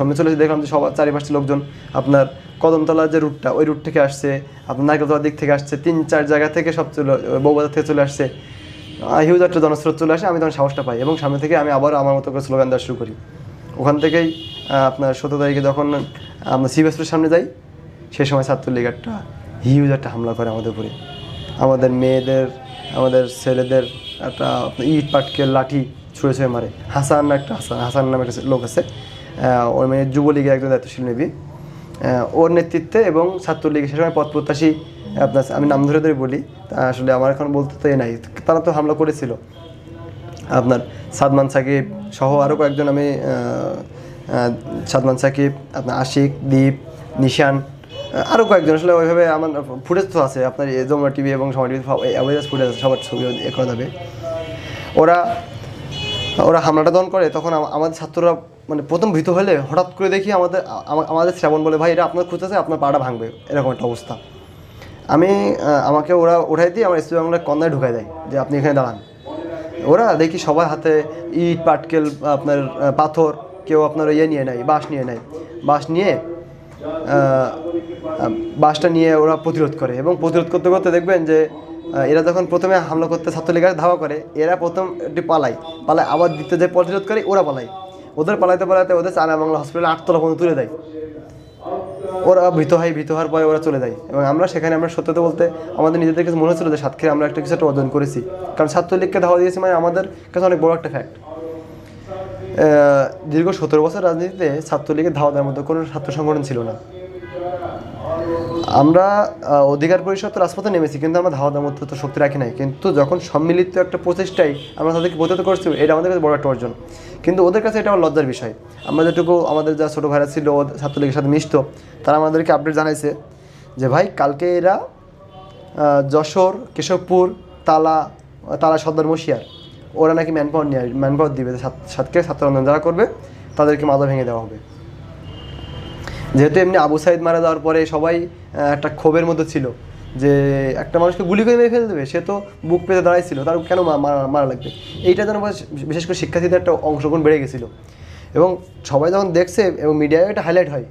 দেখলাম যে সবার চারিপাশে লোকজন আপনার কদমতলার যে রুটটা, ওই রুট থেকে আসছে, আপনার নারকেলতলার দিক থেকে আসছে, 3-4 জায়গা থেকে সব বউবাজার থেকে চলে আসছে, হিউজ একটা জনস্রোত চলে আসে। আমি তখন সাহসটা পাই এবং সামনে থেকে আমি আবার আমার মতো করে স্লোগান দেওয়া শুরু করি। ওখান থেকেই আপনার 17 তারিখে যখন আমরা সিভিএসের সামনে যাই, সেই সময় ছাত্রলীগ একটা হিউজ একটা হামলা করে আমাদের উপরে। আমাদের মেয়েদের, আমাদের ছেলেদের একটা ইট পাটকেল লাঠি ছুঁড়ে মারে। হাসান নামে একটা লোক আছে, ওর মানে যুবলীগের একজন দায়িত্বশীল নেবি, ওর নেতৃত্বে এবং ছাত্রলীগের সে সময় পথ প্রত্যাশী আপনার, আমি নাম ধরে বলি, আসলে আমার এখন বলতে তো নাই, তারা তো হামলা করেছিল। আপনার সাদমান সাকিব সহ আরও কয়েকজন, আমি সাদমান সাকিব, আপনার আশিক, দীপ, নিশান, আরও কয়েকজন, আসলে ওইভাবে আমার ফুটেজ তো আছে আপনার যমুনা টিভি এবং সময় টিভি অ্যাভারেজ ফুটেজ আছে, সবার ছবি করা যাবে। ওরা হামলাটা দমন করে, তখন আমাদের ছাত্ররা মানে প্রথম ভীত হলে হঠাৎ করে দেখি আমাদের শ্রাবণ বলে ভাই এটা আপনার খুঁজতেছে, আপনার পাটা ভাঙবে, এরকম একটা অবস্থা। আমাকে ওরা উঠাই দিয়ে আমার এসপি বাংলার কন্যায় ঢুকাই দেয় যে আপনি এখানে দাঁড়ান। ওরা দেখি সবার হাতে ইট পাটকেল আপনার পাথর, কেউ আপনার নিয়ে নেয়, বাসটা নিয়ে ওরা প্রতিরোধ করে। এবং প্রতিরোধ করতে করতে দেখবেন যে এরা যখন প্রথমে হামলা করতে ছাত্রলীগের ধাওয়া করে, এরা প্রথম একটি পালায় আবার দ্বিতীয় যে প্রতিরোধ করে ওরা পালায়। ওদের পালাইতে ওদের চায়না বাংলা হসপিটালে 8 তলা পর্যন্ত তুলে দেয়। ওরা ভীত হওয়ার পরে ওরা চলে যায়। এবং আমরা সেখানে সত্যতা বলতে আমাদের নিজেদের কাছে মনে হচ্ছিল যে সাতক্ষীরা আমরা কিছু একটা অর্জন করেছি, কারণ ছাত্রলীগকে ধাওয়া দিয়েছি, মানে আমাদের কাছে অনেক বড় একটা ফ্যাক্ট। দীর্ঘ 17 বছর রাজনীতিতে ছাত্রলীগের ধাওয়া দেওয়ার মধ্যে কোনো ছাত্র সংগঠন ছিল না। আমরা অধিকার পরিষদ তো রাজপথে নেমেছি, কিন্তু আমরা ধাওয়া দেওয়ার মধ্যে তো শক্তি রাখি নাই। কিন্তু যখন সম্মিলিত একটা প্রচেষ্টায় আমরা তাদেরকে প্রতিহত করছি, এটা আমাদের কাছে বড় একটা অর্জন। কিন্তু ওদের কাছে এটা আমার লজ্জার বিষয়। আমরা যেটুকু আমাদের যা ছোটো ভাইরা ছিল ছাত্রলীগের সাথে মিশত, তারা আমাদেরকে আপডেট জানাইছে যে ভাই কালকে এরা যশোর, কেশবপুর, তালা সর্দার মশিয়ার, ওরা নাকি ম্যানপাওয়ার দিবে, সাতক্ষীরা ছাত্র আন্দোলন যারা করবে তাদেরকে মাথা ভেঙে দেওয়া হবে। যেহেতু এমনি আবু সাইদ মারা যাওয়ার পরে সবাই একটা ক্ষোভের মধ্যে ছিল যে একটা মানুষকে গুলি করে মেরে ফেলে দেবে, সে তো বুক পেতে দাঁড়াইছিল, তার কেন মারা লাগবে। এইটা যেন বিশেষ করে শিক্ষার্থীদের একটা অংশগ্রহণ বেড়ে গেছিলো। এবং সবাই যখন দেখছে এবং মিডিয়ায় এটা হাইলাইট হয়,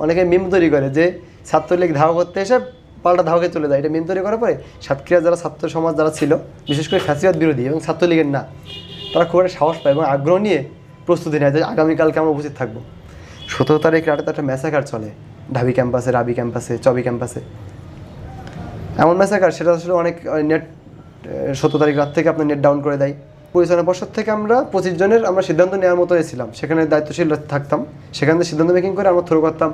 অনেকে মিম তৈরি করে যে ছাত্রলীগ ধাওয়া করতে এসে পাল্টা ধাওয়াকে চলে যায়। এটা মিম তৈরি করার পরে সাতক্ষীরা যারা ছাত্র সমাজ যারা ছিল, বিশেষ করে ফ্যাসিবাদ বিরোধী এবং ছাত্রলীগের না, তারা খুব একটা সাহস পায় এবং আগ্রহ নিয়ে প্রস্তুতি নেয় যে আগামীকালকে আমরা উপস্থিত থাকবো। 17 তারিখ রাতে তো একটা ম্যাসাকার চলে ঢাবি ক্যাম্পাসে, রাবি ক্যাম্পাসে, চবি ক্যাম্পাসে। এমন ম্যাসাকার, সেটা আসলে অনেক নেট 17 তারিখ রাত থেকে আপনার নেট ডাউন করে দেয়। পরিচালনা পর্ষদ থেকে আমরা 25 জনের আমরা সিদ্ধান্ত নেওয়ার মতো ছিলাম, সেখানে দায়িত্বশীল থাকতাম, সেখান থেকে সিদ্ধান্ত মেকিং করে আমরা থ্রো করতাম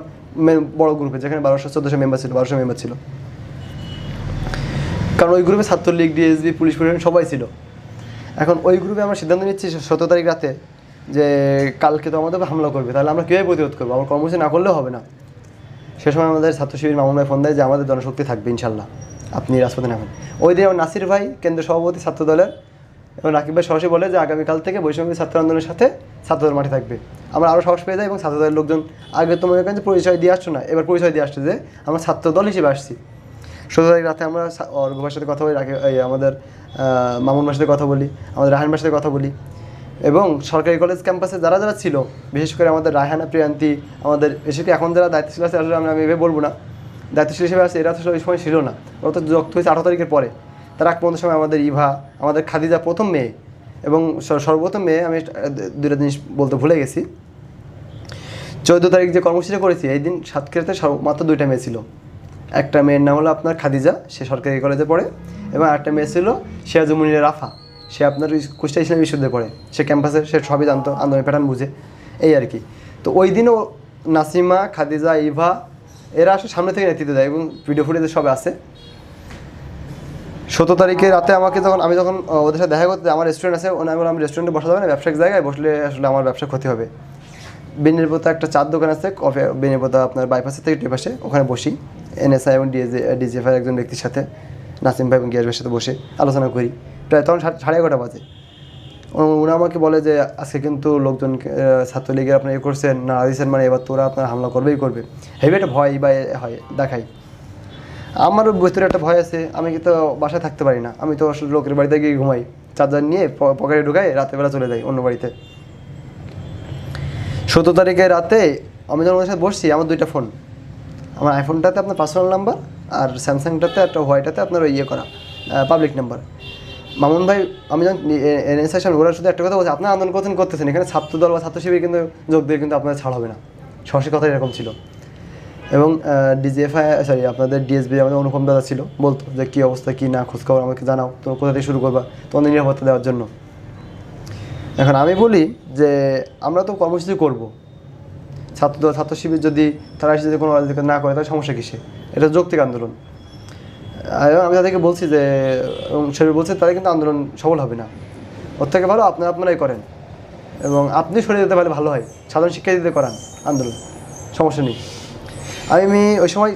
বড় গ্রুপে, যেখানে 1200-1400 মেম্বার ছিল, 1200 মেম্বার ছিল। কারণ ওই গ্রুপে ছাত্রলীগ, ডিএসবি, পুলিশ প্রশাসন সবাই ছিল। এখন ওই গ্রুপে আমরা সিদ্ধান্ত নিচ্ছি 17 তারিখ রাতে যে কালকে তো আমাদের হামলা করবে, তাহলে আমরা কীভাবে প্রতিরোধ করবো, আমার কর্মসূচি না করলেও হবে না। সে সময় আমাদের ছাত্র শিবির মামুন ভাই ফোন দেয় যে আমাদের জনশক্তি থাকবে ইনশাল্লাহ, আপনি রাজপথে নামেন। ওই দিন আমার নাসির ভাই কেন্দ্রীয় সভাপতি ছাত্র দলের এবং রাকিব ভাই সরাসরি বলে যে আগামীকাল থেকে বৈষম্য ছাত্র আন্দোলনের সাথে ছাত্রদল মাঠে থাকবে। আমরা আরও সাহস পেয়ে যাই এবং ছাত্রদলের লোকজন আগে তো মনে করেন যে পরিচয় দিয়ে আসছো না, এবার পরিচয় দিয়ে আসছে যে আমরা ছাত্রদল হিসেবে আসছি। 17 তারিখ রাতে আমরা অর্ঘ ভাইয়ের সাথে কথা বলি, আমাদের মামুন ভাইয়ের সাথে কথা বলি, আমাদের রাহান ভাইয়ের সাথে কথা বলি, এবং সরকারি কলেজ ক্যাম্পাসে যারা যারা ছিল, বিশেষ করে আমাদের রায়হানা, প্রিয়ান্তি, আমাদের এসে এখন যারা দায়িত্বশীল আছে, আসলে আমি এভাবে বলবো না, দায়িত্বশীল হিসেবে আছে, এরা তো ওই সময় ছিল না, ওরা তো যুক্ত হয়েছে 18 তারিখের পরে। তার আগ পর্যন্ত সময় আমাদের ইভা, আমাদের খাদিজা প্রথম মেয়ে এবং সর্বপ্রথম মেয়ে, আমি দুইটা জিনিস বলতে ভুলে গেছি। 14 তারিখ যে কর্মসূচিটা করেছি, এই দিন সাতক্ষীরাতে মাত্র 2টা মেয়ে ছিল। একটা মেয়ের নাম হলো আপনার খাদিজা, সে সরকারি কলেজে পড়ে, এবং আরেকটা মেয়ে ছিল সিরাজুমুনির রাফা, সে আপনার কুষ্টিয়া ইসলামী বিশ্ববিদ্যালয়ে পড়ে, সে ক্যাম্পাসে সে সবই জানতো, আন্দোলনের প্যাটার্ন বুঝে, এই আর কি। তো ওই দিনও নাসিমা, খাদিজা, ইভা এরা আসলে সামনে থেকে নেতৃত্ব দেয় এবং ভিডিও ফুটেজে সব আছে। 17 তারিখে রাতে আমাকে আমি যখন ওদের সাথে দেখা করতে, আমার রেস্টুরেন্ট আছে, আমি রেস্টুরেন্টে বসা যাবে না, ব্যবসায়িক জায়গায় বসলে আসলে আমার ব্যবসা ক্ষতি হবে। বেনিরপোতা একটা চার দোকান আছে, বেনিরপোতা আপনার বাইপাসের থেকে টেপাসে, ওখানে বসি NSI এবং DGFI একজন ব্যক্তির সাথে, নাসিম ভাই এবং গিয়াস ভাইয়ের সাথে বসে আলোচনা করি। প্রায় তখন 11:30 বাজে। ওরা আমাকে বলে যে আজকে কিন্তু লোকজন ছাত্রলীগের আপনার করছেন না দিয়েছেন, মানে এবার তোরা আপনার হামলা করবেই করবে, হেভি একটা ভয় বা হয় দেখাই। আমারও ভিতরে একটা ভয় আছে, আমি কিন্তু বাসায় থাকতে পারি না, আমি তো আসলে লোকের বাড়িতে গিয়ে ঘুমাই, চার্জার নিয়ে পকেটে ঢুকাই, রাতেরবেলা চলে যাই অন্য বাড়িতে। 17 তারিখে রাতে আমি যখন ওদের সাথে বসছি, আমার 2টা ফোন, আমার আইফোনটাতে আপনার পার্সোনাল নাম্বার আর স্যামসাংটাতে একটা হোয়াইটাতে আপনার করা পাবলিক নাম্বার। মামুন ভাই আমি যখন NSI সামনে ওরা শুধু একটা কথা বলছে, আপনার আন্দোলন করতেছেন, এখানে ছাত্রদল বা ছাত্র শিবির কিন্তু যোগ দিয়ে কিন্তু আপনার ছাড় হবে না, সরাসরি কথা এরকম ছিল। এবং DGFI আপনাদের DSB আমাদের অনুপম দাদা ছিল, বলতো যে কী অবস্থা কী না, খোঁজখবর আমাকে জানাও, তোমরা কোথা থেকে শুরু করবা তোমাদের নিরাপত্তা দেওয়ার জন্য। এখন আমি বলি যে আমরা তো কর্মসূচি করব, ছাত্র শিবির যদি তারা এসে যদি কোনো না করে তাহলে সমস্যা কিসে, এটা যৌক্তিক আন্দোলন। আমি তাদেরকে বলছি যে, সে বলছে তারা কিন্তু আন্দোলন সফল হবে না, ওর থেকে ভালো আপনারাই করেন এবং আপনি সরে যেতে পারলে ভালো হয়, সাধারণ শিক্ষার্থীদের করান আন্দোলন, সমস্যা নেই। আমি ওই সময়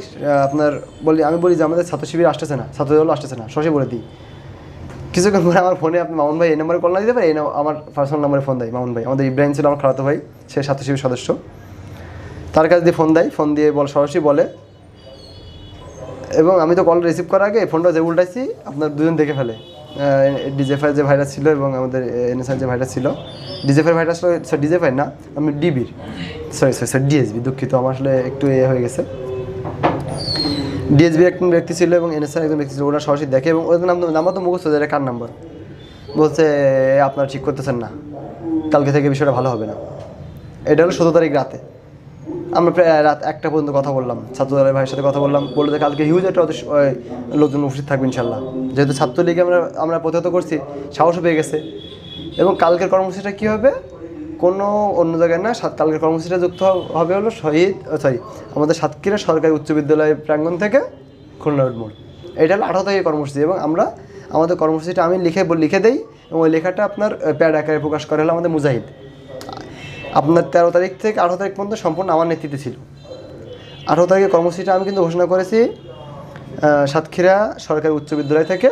আমি বলি যে আমাদের ছাত্র শিবির আসতেছে না, ছাত্রদল আসতেছে না, সরাসরি বলে দিই। কিছুক্ষণ পরে আমার ফোনে আপনি মামুন ভাই এই নাম্বারে কল না দিতে পারে, আমার পার্সোনাল নাম্বারে ফোন দেয় মামুন ভাই, আমাদের ইব্রাহিম ছিল আমার খালাতো ভাই, সে ছাত্র শিবির সদস্য, তার কাছে দিয়ে ফোন দেয়, ফোন দিয়ে সরাসরি বলে। এবং আমি তো কল রিসিভ করার আগে ফোনটা যে উল্টাইছি আপনার দুজন দেখে ফেলে, DGFI যে ভাইরাস ছিল এবং আমাদের NSI যে ভাইরাস ছিল, DGFI ভাইরাস ছিল, স্যার DGFI না, আমি ডিবির স্যার DSB, দুঃখিত আমার আসলে একটু হয়ে গেছে। DSB একজন ব্যক্তি ছিল এবং NSI একজন ব্যক্তি ছিল, ওরা সরাসরি দেখে এবং ওদের নাম্বার তো মুখস্থ, এটা কার নাম্বার, বলছে আপনারা ঠিক করতেছেন না, কালকে থেকে বিষয়টা ভালো হবে না। এটা হলো 17 তারিখ রাতে। আমরা প্রায় রাত 1টা পর্যন্ত কথা বললাম, ছাত্রদলের ভাইয়ের সাথে কথা বললাম, বললো যে কালকে হিউজ একটা লোকজন উপস্থিত থাকবে ইনশাল্লাহ, যেহেতু ছাত্রলীগে আমরা প্রতিহত করছি, সাহসও পেয়ে গেছে। এবং কালকের কর্মসূচিটা কী হবে, কোনো অন্য জায়গায় না, কালকের কর্মসূচিটা যুক্ত হবে হলো আমাদের সাতক্ষীরা সরকারি উচ্চ বিদ্যালয় প্রাঙ্গণ থেকে খুলনা রোড মোড়, এটা হলো 18 তারিখের কর্মসূচি। এবং আমাদের কর্মসূচিটা আমি লিখে দেই এবং ওই লেখাটা আপনার প্যাড আকারে প্রকাশ করা হলো আমাদের মুজাহিদ। আপনার 13 তারিখ থেকে 18 তারিখ পর্যন্ত সম্পূর্ণ আমার নেতৃত্বে ছিল। 18 তারিখের কর্মসূচিটা আমি কিন্তু ঘোষণা করেছি সাতক্ষীরা সরকারি উচ্চ বিদ্যালয় থেকে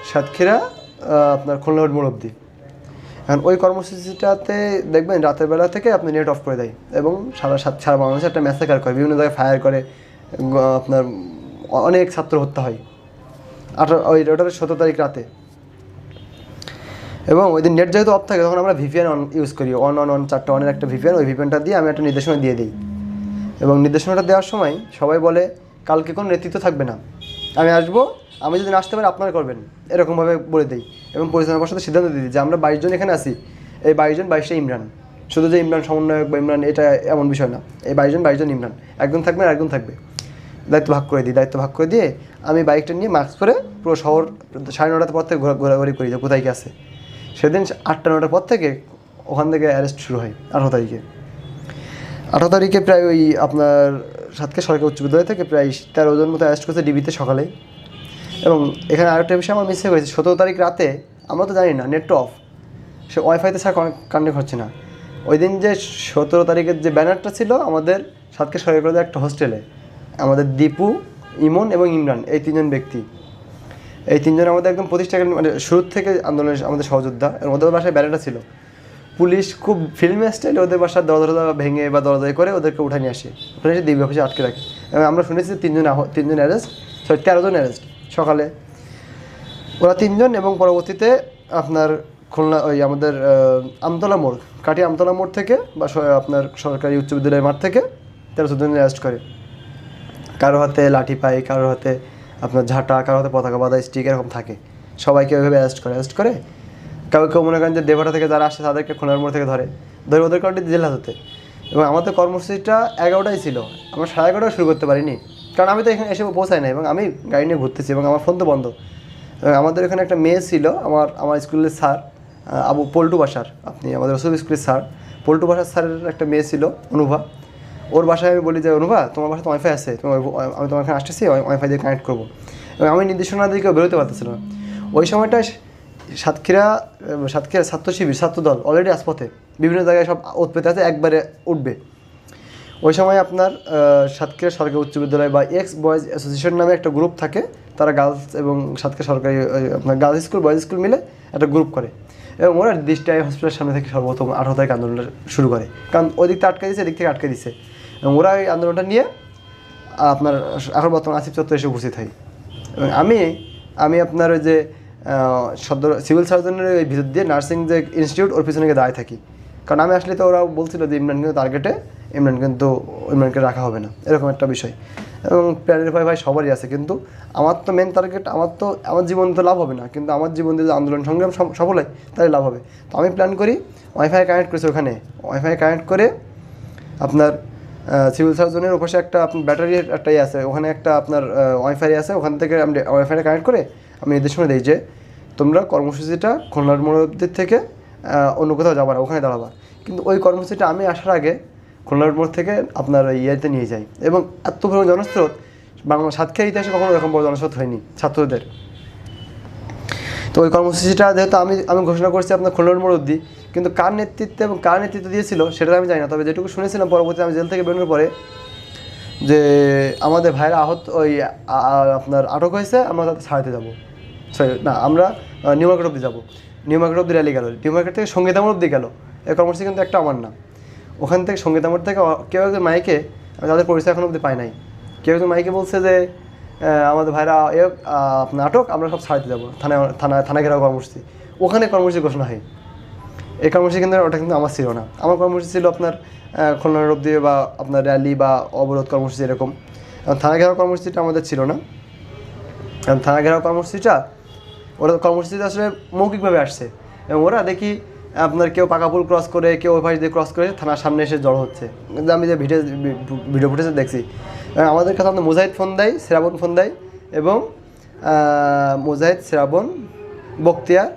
সাতক্ষীরা আপনার খুলনা রোড মোড় অবধি। এখন ওই কর্মসূচিটাতে দেখবেন রাতের বেলা থেকে আপনি নেট অফ করে দেয় এবং সারা বাংলাদেশে একটা ম্যাসাকার করে, বিভিন্ন জায়গায় ফায়ার করে, আপনার অনেক ছাত্র হত্যা হয়। ওটা 17 তারিখ রাতে। এবং ওই দিন নেট যেহেতু অফ থাকে তখন আমরা VPN ইউজ করি, 4টা অনের একটা VPN, ওই VPNটা দিয়ে আমি একটা নির্দেশনা দিয়ে দিই। এবং নির্দেশনাটা দেওয়ার সময় সবাই বলে কালকে কোনো নেতৃত্ব থাকবে না, আমি আসবো, আমি যদি আসতে পারি আপনারা করবেন, এরকমভাবে বলে দিই। এবং পরিচালনা পর্ষদের সিদ্ধান্ত দিয়ে দিই যে আমরা 22 জন এখানে আছি, এই 22 জন 22টা ইমরান, শুধু যে ইমরান সমন্বয়ক বা ইমরান এটা এমন বিষয় না, এই 22 জন ইমরান, একজন থাকবে আর একজন থাকবে, দায়িত্ব ভাগ করে দিয়ে আমি বাইকটা নিয়ে মাস্ক পরে পুরো শহর 9:30টার পর থেকে ঘোরাঘুরি করি যে কোথায় কি আছে। সেদিন 8টা-9টার পর থেকে ওখান থেকে অ্যারেস্ট শুরু হয় 18 তারিখে। 18 তারিখে প্রায় ওই আপনার সাতক্ষীরা সরকারি উচ্চ বিদ্যালয় থেকে প্রায় 13 জন মতো অ্যারেস্ট করেছে ডিবিতে সকালে। এবং এখানে আরেকটা বিষয় আমার মিস হয়েছে, 17 তারিখ রাতে আমরা তো জানি না, নেট অফ, সে ওয়াইফাইতে ছাড়া কানেক্ট হচ্ছে না। ওই দিন যে 17 তারিখের যে ব্যানারটা ছিল আমাদের সাতক্ষীরা সরকারি কলেজের একটা হোস্টেলে, আমাদের দীপু, ইমন এবং ইমরান, এই 3 জন ব্যক্তি, এই 3 জন আমাদের একদম প্রতিষ্ঠাকালীন মানে শুরু থেকে আন্দোলনের আমাদের সহযোদ্ধা। এবং ওদের বাসায় ব্যানারটা ছিল, পুলিশ খুব ফিল্মি স্টাইলে ওদের বাসার দরজা ভেঙে বা দরজায় করে ওদেরকে উঠে নিয়ে আসে, ওখানে এসে ডিবি অফিসে আটকে রাখে। এবং আমরা শুনেছি 3 জন অ্যারেস্ট, 13 জন অ্যারেস্ট সকালে, ওরা 3 জন। এবং পরবর্তীতে আপনার খুলনা ওই আমাদের আমতলা মোড়, কাটিয়া আমতলা মোড় থেকে বা আপনার সরকারি উচ্চ বিদ্যালয়ের মাঠ থেকে 13-14 জন অ্যারেস্ট করে, কারো হাতে লাঠি পাই, কারো হাতে আপনার ঝাঁটা, কারো হাতে পতাকা বাঁধা স্টিক এরকম থাকে, সবাইকে ওইভাবে অ্যারেস্ট করে কেউ মনে করেন যে দেবহাটা থেকে যারা আসে তাদেরকে খুলনার মোড় থেকে ধরে ওদের কারণে জেলা হতে। এবং আমাদের কর্মসূচিটা 11টাই ছিল, আমরা 11:30 শুরু করতে পারিনি, কারণ আমি তো এখানে এসে পৌঁছাই না এবং আমি গাড়ি নিয়ে ঘুরতেছি এবং আমার ফোন তো বন্ধ। আমাদের এখানে একটা মেয়ে ছিল, আমার স্কুলের স্যার আবু পল্টু বাসার, আপনি আমাদের রসুল স্কুলের স্যার পল্টু বাসার স্যারের একটা মেয়ে ছিল অনুভা। ওর বাসায় আমি বলি যে অনুভা তোমার বাসায় তো ওয়াইফাই আছে, আমি তোমার এখানে আসতেছি, ওয়াইফাই দিয়ে কানেক্ট করবো। এবং আমি নির্দেশনা দিয়ে কেউ বেরোতে পারতেছিল না। ওই সময়টায় সাতক্ষীরা ছাত্র শিবির ছাত্রদল অলরেডি আসপথে বিভিন্ন জায়গায় সব ওত পেতে আছে, একবারে উঠবে। ওই সময় আপনার সাতক্ষীরা সরকারি উচ্চ বিদ্যালয় বা এক্স বয়েজ অ্যাসোসিয়েশন নামে একটা গ্রুপ থাকে, তারা গার্লস এবং সাতক্ষীরা সরকারি আপনার গার্লস স্কুল বয়েজ স্কুল মিলে একটা গ্রুপ করে এবং ওরা দিশটাই হসপিটালের সামনে থেকে সর্বপ্রথম 18 তারিখ আন্দোলনটা শুরু করে, কারণ ওই দিকটা আটকে দিচ্ছে, এদিক থেকে আটকে দিচ্ছে এবং ওরা এই আন্দোলনটা নিয়ে আপনার এখন বর্তমান আসিফ চত্বরে এসে উপস্থিত হয়। এবং আমি আপনার ওই যে সদর সিভিল সার্জনের ওই ভিতর দিয়ে নার্সিং যে ইনস্টিটিউট ওর পিছনে গিয়ে দাঁড়ায় থাকি, কারণ আমি আসলে তো ওরা বলছিল যে ইমরান কিন্তু টার্গেটে, ইমরানকে রাখা হবে না, এরকম একটা বিষয়। এবং প্ল্যানের ভাই সবারই আছে, কিন্তু আমার তো মেন টার্গেট, আমার জীবন তো লাভ হবে না, কিন্তু আমার জীবন দিয়ে আন্দোলন সংগ্রাম সফল হয় তাই লাভ হবে। তো আমি প্ল্যান করি ওয়াইফাই কানেক্ট করেছি, ওখানে ওয়াইফাই কানেক্ট করে আপনার সিভিল সার্জনের ওপাশে একটা আপনার ব্যাটারির একটা ইয়ে আছে, ওখানে একটা আপনার ওয়াইফাই আছে, ওখান থেকে আমি ওয়াইফাইটা কানেক্ট করে আমি নির্দেশনা দিই যে তোমরা কর্মসূচিটা খুলনার মোড়ের থেকে অন্য কোথাও যাবা না, ওখানে দাঁড়াবা। কিন্তু ওই কর্মসূচিটা আমি আসার আগে খুলনার মোড় থেকে আপনার ইয়েতে নিয়ে যাই এবং এত বড় জনস্রোত বাংলা সাতক্ষীরা ইতিহাসে কখনো এরকম বড় জনস্রোত হয়নি ছাত্রদের। তো ওই কর্মসূচিটা যেহেতু আমি ঘোষণা করছি আপনার খুলনার মোড় অবধি, কিন্তু কার নেতৃত্ব দিয়েছিল সেটা আমি জানি না। তবে যেটুকু শুনেছিলাম পরবর্তীতে আমি জেল থেকে বেরোনোর পরে যে আমাদের ভাইরা আপনার আটক হয়েছে, আমরা তাদের ছাড়াতে যাবো, আমরা নিউ মার্কেট অবধি যাবো। নিউ মার্কেট অবধি র্যালি গেল, নিউ মার্কেট থেকে সঙ্গীতামোড় অবধি গেল। এই কর্মসূচি কিন্তু একটা আমার না, ওখান থেকে সঙ্গীতামোড় থেকে কেউ একজন মাইকে, আমি তাদের পরিচয় এখন অবধি পাই নাই, কেউ একজন মাইকে বলছে যে আমাদের ভাইরা আপনার আটক, আমরা সব ছাড়াতে যাবো, থানা ঘেরাও কর্মসূচি। ওখানে কর্মসূচি ঘোষণা হয়। এই কর্মসূচি কিন্তু ওটা কিন্তু আমার ছিল না, আমার কর্মসূচি ছিল আপনার খুলনার অবধি বা আপনার র্যালি বা অবরোধ কর্মসূচি এরকম। থানা ঘেরাও কর্মসূচিটা আমাদের ছিল না, কারণ থানা ঘেরাও কর্মসূচিটা আসলে মৌখিকভাবে আসছে এবং ওরা দেখি আপনার কেউ পাকাপুল ক্রস করে, কেউ ওই পাশ দিয়ে ক্রস করে থানার সামনে এসে জড়ো হচ্ছে। কিন্তু আমি যে ভিডিও ফুটেজে দেখছি, আমাদের কাছে আপনার মুজাহিদ ফোন দেয়, শ্রাবণ ফোন দেয় এবং মুজাহিদ, শ্রাবণ, বখতিয়ার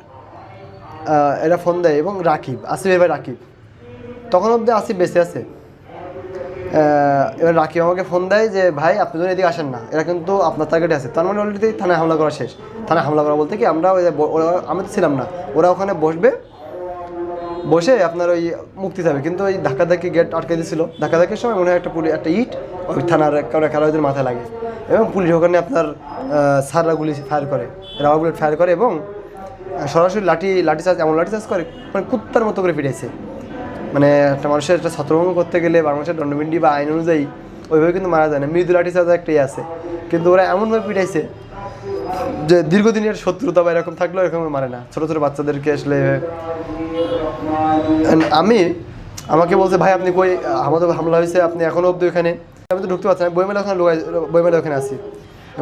এরা ফোন দেয় এবং আসিফের ভাই রাকিব, তখন অবধি আসিফ বেঁচে আছে। এবার রাকিব আমাকে ফোন দেয় যে ভাই আপনি যদি এদিকে আসেন না, এরা কিন্তু আপনার টার্গেটে আছে। তার মানে অলরেডি থানায় হামলা করা শেষ। থানায় হামলা করা বলতে কি, আমি তো ছিলাম না, ওরা ওখানে বসে আপনার ওই মুক্তি যাবে, কিন্তু ওই ধাক্কাধাক্কি গেট আটকে দিয়েছিল। ধাক্কাধাক্কির সময় মনে হয় একটা ইট ওই থানার খেলোয়াড়দের মাথায় লাগে এবং পুলিশ ওখানে আপনার সাররা গুলি ফায়ার করে, রাবার বুলেট ফায়ার করে এবং সরাসরি লাঠি চার্জ করে, মানে কুত্তার মতো করে ফিরেছে। মানে একটা মানুষের একটা ছত্রভঙ্গ করতে গেলে বাংলাদেশের দণ্ডবিন্ডি বা আইন অনুযায়ী ওইভাবে কিন্তু মারা যায় না, মৃদু লাঠি চার্জ একটাই আছে। কিন্তু ওরা এমনভাবে পিটাইছে যে দীর্ঘদিনের শত্রুতা বা এরকম থাকলেও এরকম মারে না। ছোটো ছোটো বাচ্চাদেরকে আসলে আমাকে বলছে ভাই আপনি কই, আমাদের হামলা হয়েছে, আপনি এখনও অবধি ওখানে। আমি তো ঢুকতে পারছি না, বইমেলা ওখানে আসি।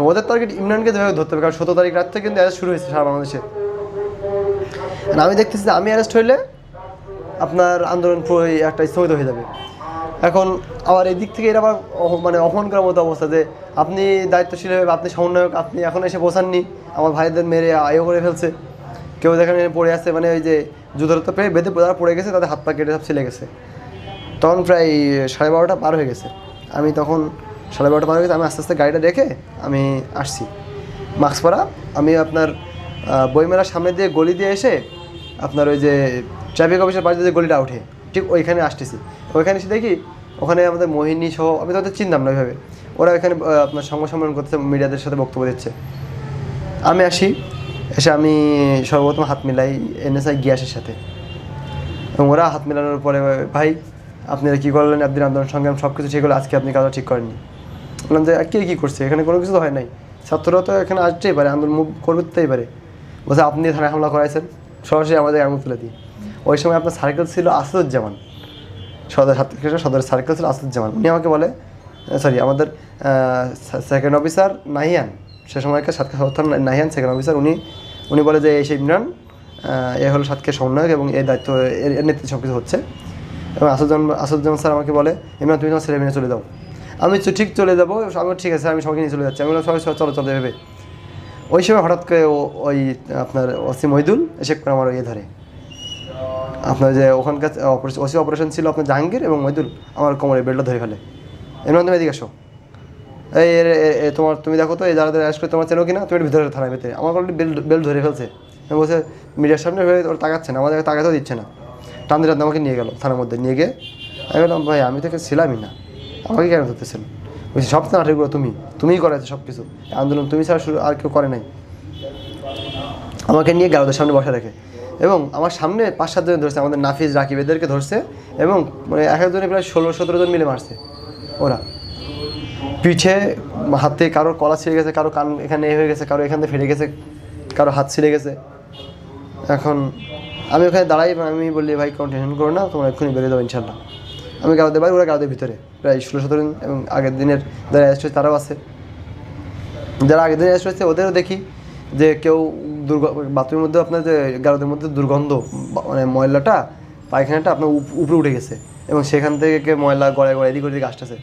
ওদের টার্গেট ইমরানকে যেভাবে ধরতে হবে, কারণ 17 তারিখ রাত থেকে কিন্তু অ্যারেস্ট শুরু হয়েছে সারা বাংলাদেশে। আমি দেখতেছি যে আমি অ্যারেস্ট হইলে আপনার আন্দোলন পুরো একটা স্থগিত হয়ে যাবে। এখন আবার এই দিক থেকে এরা আবার মানে অপমান করার মতো অবস্থা যে আপনি দায়িত্বশীল হবে, আপনি সমন্বয়ক, আপনি এখন এসে পৌঁছাননি, আমার ভাইদের মেরে আয়ও করে ফেলছে, কেউ যেখানে পড়ে আসছে, মানে ওই যে যুদ্ধরতা পেয়ে বেঁধে যারা পড়ে গেছে তাদের হাত পা কেটে সব ছিলে গেছে। তখন প্রায় 12:30 পার হয়ে গেছে। আমি তখন 12:30 পার হয়ে গেছে, আমি আস্তে আস্তে গাড়িটা রেখে আমি আসছি মাস্ক পরা। আমি আপনার বইমেলার সামনে দিয়ে গলি দিয়ে এসে আপনার ওই যে ট্রাফিক অফিসের পাশে যে গলিটা ওঠে ঠিক ওইখানে আসতেছি। ওইখানে এসে দেখি ওখানে আমাদের মোহিনী সহ, আমি তাদের চিনতাম না ওইভাবে, ওরা ওইখানে আপনার সংবাদ সম্মেলন করতেছে, মিডিয়াদের সাথে বক্তব্য দিচ্ছে। আমি এসে আমি সর্বপ্রথম হাত মিলাই এনএসআই গিয়াসের সাথে এবং ওরা হাত মেলানোর পরে ভাই আপনারা কী করলেন, একদিন আন্দোলন সংগ্রাম সব কিছু ঠিক হলো, আজকে আপনি কাজটা ঠিক করেননি। বললাম যে কে কী করছে, এখানে কোনো কিছু তো হয় নাই, ছাত্ররা তো এখানে আসতেই পারে, আন্দোলন মুভ করতেই পারে। বলছে আপনি থানায় হামলা করাইছেন, সরাসরি আমাদের আঙুল তুলে দিই। ওই সময় আপনার সার্কেল ছিল আসাদুজ্জামান, সাতক্ষীরা সদরের সার্কেল ছিল আসাদুজ্জামান। উনি আমাকে বলে আমাদের সেকেন্ড অফিসার নাহিয়ান, সে সময়কার সাতক্ষীরা নাহিয়ান সেকেন্ড অফিসার, উনি বলে যে এই সেই ইমরান এ হলো সাতক্ষীরা সমন্বয়ক এবং এই দায়িত্ব এর নেতৃত্বে সব কিছু হচ্ছে। এবং আসাদুজ্জামান স্যার আমাকে বলে ইমরান তুমি তোমার ছেলে মেয়ে চলে যাও। আমি ঠিক চলে যাবো, আমি ঠিক আছে আমি সবাইকে নিয়ে চলে যাচ্ছি। আমি বললাম সবাই চলো ভেবে ওই সময় হঠাৎ করে ওই আপনার ওসি মহিদুল এসে করে আমার ইয়ে ধরে, আপনার যে ওখানকার ওসি অপারেশন ছিল আপনার জাহাঙ্গীর এবং মহিদুল আমার কোমরে বেল্টটা ধরে ফেলে। এমন তুমি এদিকে আসো, এই তোমার তুমি দেখো তো এই যারা অ্যারেস্ট করে তোমার চেনো কিনা, তুমি ভিতরে থানায় ভিতরে। আমার অলরেডি বেল্ট ধরে ফেলছে, বলছে মিডিয়ার সামনে হয়ে ওরা তাকাচ্ছে না, আমাদের তাকাতেও দিচ্ছে না। টান দিরাত আমাকে নিয়ে গেল থানার মধ্যে, নিয়ে গিয়ে আমি বললাম ভাই আমি তোকে ছিলামই না, আমাকে কেন ধরতেছেন? বলছি সব তো নাটকগুলো তুমিই করেছো সব কিছু, আন্দোলন তুমি ছাড়া শুরু আর কেউ করে নাই। আমাকে নিয়ে গেল ওদের সামনে বসা রেখে, এবং আমার সামনে 5-7 জন ধরছে, আমাদের নাফিজ রাকিব এদেরকে ধরছে, এবং মানে এক একজনে প্রায় 16-17 জন মিলে মারছে ওরা। পিঠে হাতে কারোর কলা ছিঁড়ে গেছে, কারো কান এখানে হয়ে গেছে, কারো এখান থেকে ফেটে গেছে, কারো হাত ছিঁড়ে গেছে। এখন আমি ওখানে দাঁড়াই, আমি বললি ভাই কোনো টেনশন করো না, তোমরা এক্ষুনি বেরিয়ে দেবো ইনশাল্লাহ। আমি গাড়িতে পারি, ওরা গাড়ির ভিতরে প্রায় 16-17 জন, এবং আগের দিনের যারা অ্যারেস্ট হয়েছে তারাও আছে। যারা আগের দিন অ্যারেস্ট হয়েছে ওদেরও দেখি যে কেউ বাথরুমের মধ্যে আপনার যে গাড়িদের মধ্যে দুর্গন্ধ, মানে ময়লাটা পায়খানাটা আপনার উপরে উঠে গেছে, এবং সেখান থেকে ময়লা গড়ায় গড়ায় এদিক ওদিকে আসতেছে।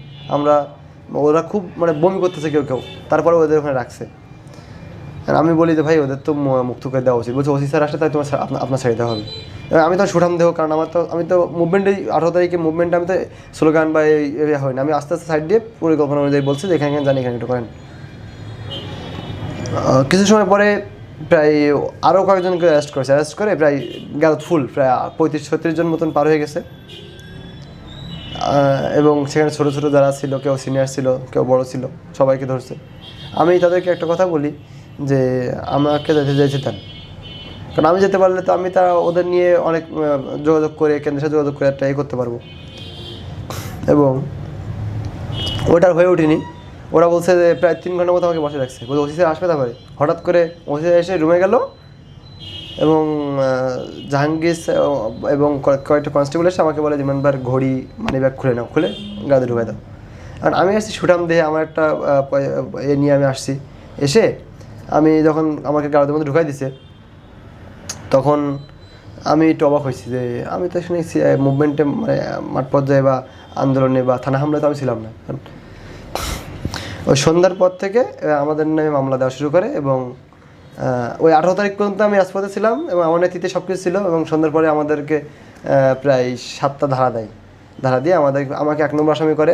ওরা খুব মানে বমি করতেছে কেউ কেউ, তারপরে ওদের ওখানে রাখছে। আমি বলি যে ভাই ওদের তো মুক্ত করে দেওয়া উচিত। বলছে ওসি স্যার আসলে তাই তোমার আপনার ছেড়ে দেওয়া হবে। আমি তো সুঠাম দেহ, কারণ আমি তো মুভমেন্টে 18 তারিখে মুভমেন্টে আমি তো স্লোগান বা এই হয় না, আমি আস্তে আস্তে সাইড দিয়ে পরিকল্পনা অনুযায়ী বলছি যে এখানে জানি এখানে একটু করেন। কিছু সময় পরে প্রায় আরও কয়েকজনকে অ্যারেস্ট করে প্রায় ফুল প্রায় 35-36 জন মতন পার হয়ে গেছে। এবং সেখানে ছোটো ছোটো যারা ছিল, কেউ সিনিয়র ছিল, কেউ বড় ছিল, সবাইকে ধরছে। আমি তাদেরকে একটা কথা বলি যে আমাকে যেতে দেন, কারণ আমি যেতে পারলে তো আমি ওদের নিয়ে অনেক যোগাযোগ করে, কেন্দ্রের সাথে যোগাযোগ করে একটা করতে পারবো। এবং ওটার হয়ে ওঠেনি। ওরা বলছে যে প্রায় 3 ঘন্টার মতো আমাকে বসে রাখছে, বলছে ওসি স্যার আসবে। তারপরে হঠাৎ করে ওসি স্যার এসে রুমে গেল, এবং জাহাঙ্গীর এবং কয়েকটা কনস্টেবল এসে আমাকে বলে যে মেম্বার ঘড়ি মানি ব্যাগ খুলে নাও, খুলে গাড়িতে ঢুকাই দাও। কারণ আমি আসছি সুঠাম দেহে, আমার একটা এ নিয়ে আমি আসছি। এসে আমি যখন আমাকে গাড়ির মধ্যে ঢুকাই দিছে, তখন আমি একটু অবাক হয়েছি যে আমি তো শুনেছি মুভমেন্টে মানে মাঠ পর্যায়ে বা আন্দোলনে বা থানা হামলায় তো আমি ছিলাম না। ওই সন্ধ্যার পর থেকে আমাদের নামে মামলা দেওয়া শুরু করে, এবং ওই 18 তারিখ পর্যন্ত আমি রাজপথে ছিলাম, এবং আমার নেতৃত্বে সব কিছু ছিল। এবং সন্ধ্যার পরে আমাদেরকে প্রায় 7টা ধারা দিয়ে আমাকে 1 নম্বর আসামি করে।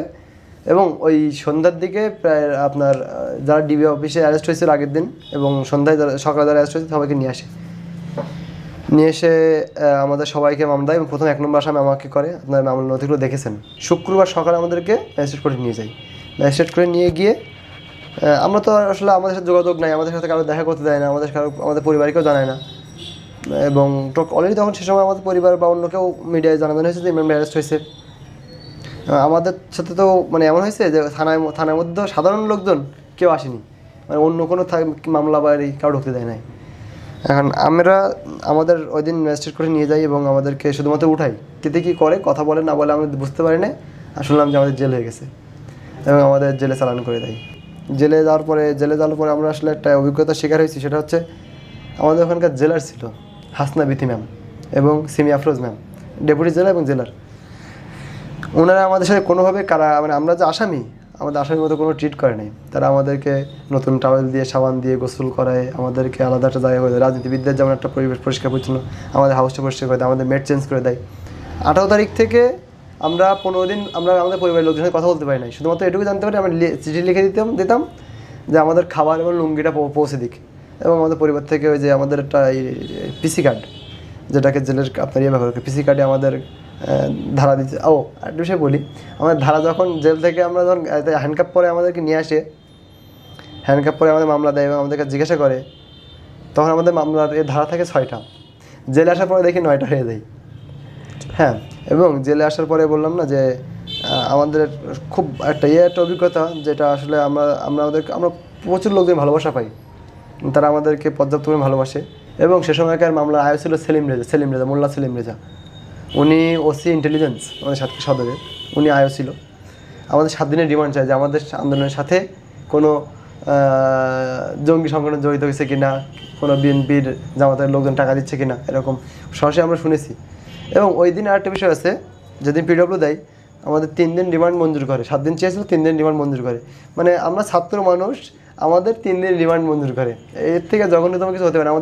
এবং ওই সন্ধ্যার দিকে প্রায় আপনার যারা ডিবি অফিসে অ্যারেস্ট হয়েছিল আগের দিন, এবং সন্ধ্যায় সকালে যারা অ্যারেস্ট হয়েছে সবাইকে নিয়ে এসে আমাদের সবাইকে মামলা দেয়। এবং প্রথম 1 নম্বর আসামি আমাকে করে। আপনার মামলার নথিগুলো দেখেছেন। শুক্রবার সকালে আমাদেরকে ম্যাজিস্ট্রেট কোর্টে নিয়ে যাই। ম্যাজিস্ট্রেট কোর্টে নিয়ে গিয়ে আমরা তো আসলে আমাদের সাথে যোগাযোগ নাই, আমাদের সাথে কারো দেখা করতে দেয় না, আমাদের পরিবারকেও জানায় না। এবং অলরেডি তখন সে সময় আমাদের পরিবার বা অন্য কেউ মিডিয়ায় জানানো হয়েছে যে ইমরান অ্যারেস্ট হয়েছে। আমাদের সাথে তো মানে এমন হয়েছে যে থানার মধ্যে সাধারণ লোকজন কেউ আসেনি, মানে অন্য কোনো মামলা বাড়ি কারো ঢুকতে দেয় নাই। এখন আমাদের ওই দিন ম্যাজিস্ট্রেট কোর্টে নিয়ে যাই, এবং আমাদেরকে শুধুমাত্র উঠাই, কেতে কী করে কথা বলে না বলে আমরা বুঝতে পারি না। আর শুনলাম যে আমাদের জেল হয়ে গেছে, এবং আমাদের জেলে চালান করে দেয়। জেলে যাওয়ার পরে আমরা আসলে একটা অভিজ্ঞতার শিকার হয়েছি। সেটা হচ্ছে আমাদের ওখানকার জেলার ছিল হাসনা বিথি ম্যাম এবং সিমি আফরোজ ম্যাম, ডেপুটি জেলা এবং জেলার। ওনারা আমাদের সাথে কোনোভাবে মানে আমরা যে আমাদের আসামির মতো কোনো ট্রিট করে নাই। তারা আমাদেরকে নতুন টাওয়েল দিয়ে, সাবান দিয়ে গোসল করায়, আমাদেরকে আলাদা একটা জায়গা করে দেয়। রাজনীতিবিদদের যেমন একটা পরিবেশ পরিষ্কার পরিচ্ছন্ন, আমাদের হাউসটা পরিষ্কার করে দেয়, আমাদের মেড চেঞ্জ করে দেয়। 18 তারিখ থেকে আমরা 15 দিন আমরা আমাদের পরিবারের লোকজনের সাথে কথা বলতে পারি নাই। শুধুমাত্র এটুকু জানতে পারি, আমরা চিঠি লিখে দিতাম যে আমাদের খাবার এবং লুঙ্গিটা পৌঁছে দিক। এবং আমাদের পরিবার থেকে ওই যে আমাদের একটা পিসি কার্ড, যেটাকে জেলের আপনার ব্যবহার করে, পিসি কার্ডে আমাদের ধারা দিচ্ছে। একটা বিষয় বলি, আমাদের ধারা যখন জেল থেকে আমরা যখন হ্যান্ডকাপ পরে আমাদেরকে নিয়ে আসে, হ্যান্ডকাপ পরে আমাদের মামলা দেয় এবং আমাদেরকে জিজ্ঞাসা করে, তখন আমাদের মামলার ধারা থাকে 6টা। জেলে আসার পরে দেখি 9টা হয়ে যায়। হ্যাঁ, এবং জেলে আসার পরে বললাম না যে আমাদের খুব একটা অভিজ্ঞতা, যেটা আসলে আমরা প্রচুর লোকজন ভালোবাসা পাই, তারা আমাদেরকে পর্যাপ্ত পরিমাণে ভালোবাসে। এবং সে সময়কার মামলার আয় ছিল মোল্লা সেলিম রেজা। উনি ওসি ইন্টেলিজেন্স আমাদের সাতক্ষীরা সদরের, উনি আয়ও ছিল। আমাদের 7 দিনের রিমান্ড চাই যে আমাদের আন্দোলনের সাথে কোনো জঙ্গি সংগঠন জড়িত হয়েছে কিনা, কোনো বিএনপির জামাতের লোকজন টাকা দিচ্ছে কিনা, এরকম সরাসরি আমরা শুনেছি। এবং ওই দিন আরেকটা বিষয় আছে, যেদিন পিডব্লিউ দেয় আমাদের 3 দিন রিমান্ড মঞ্জুর করে। 7 দিন চেয়েছিল, 3 দিন রিমান্ড মঞ্জুর করে। মানে আমরা ছাত্র মানুষ, আমাদের 3 দিন রিমান্ড মঞ্জুর করে। এর থেকে জঘন্যতম কিছু হতে পারে না।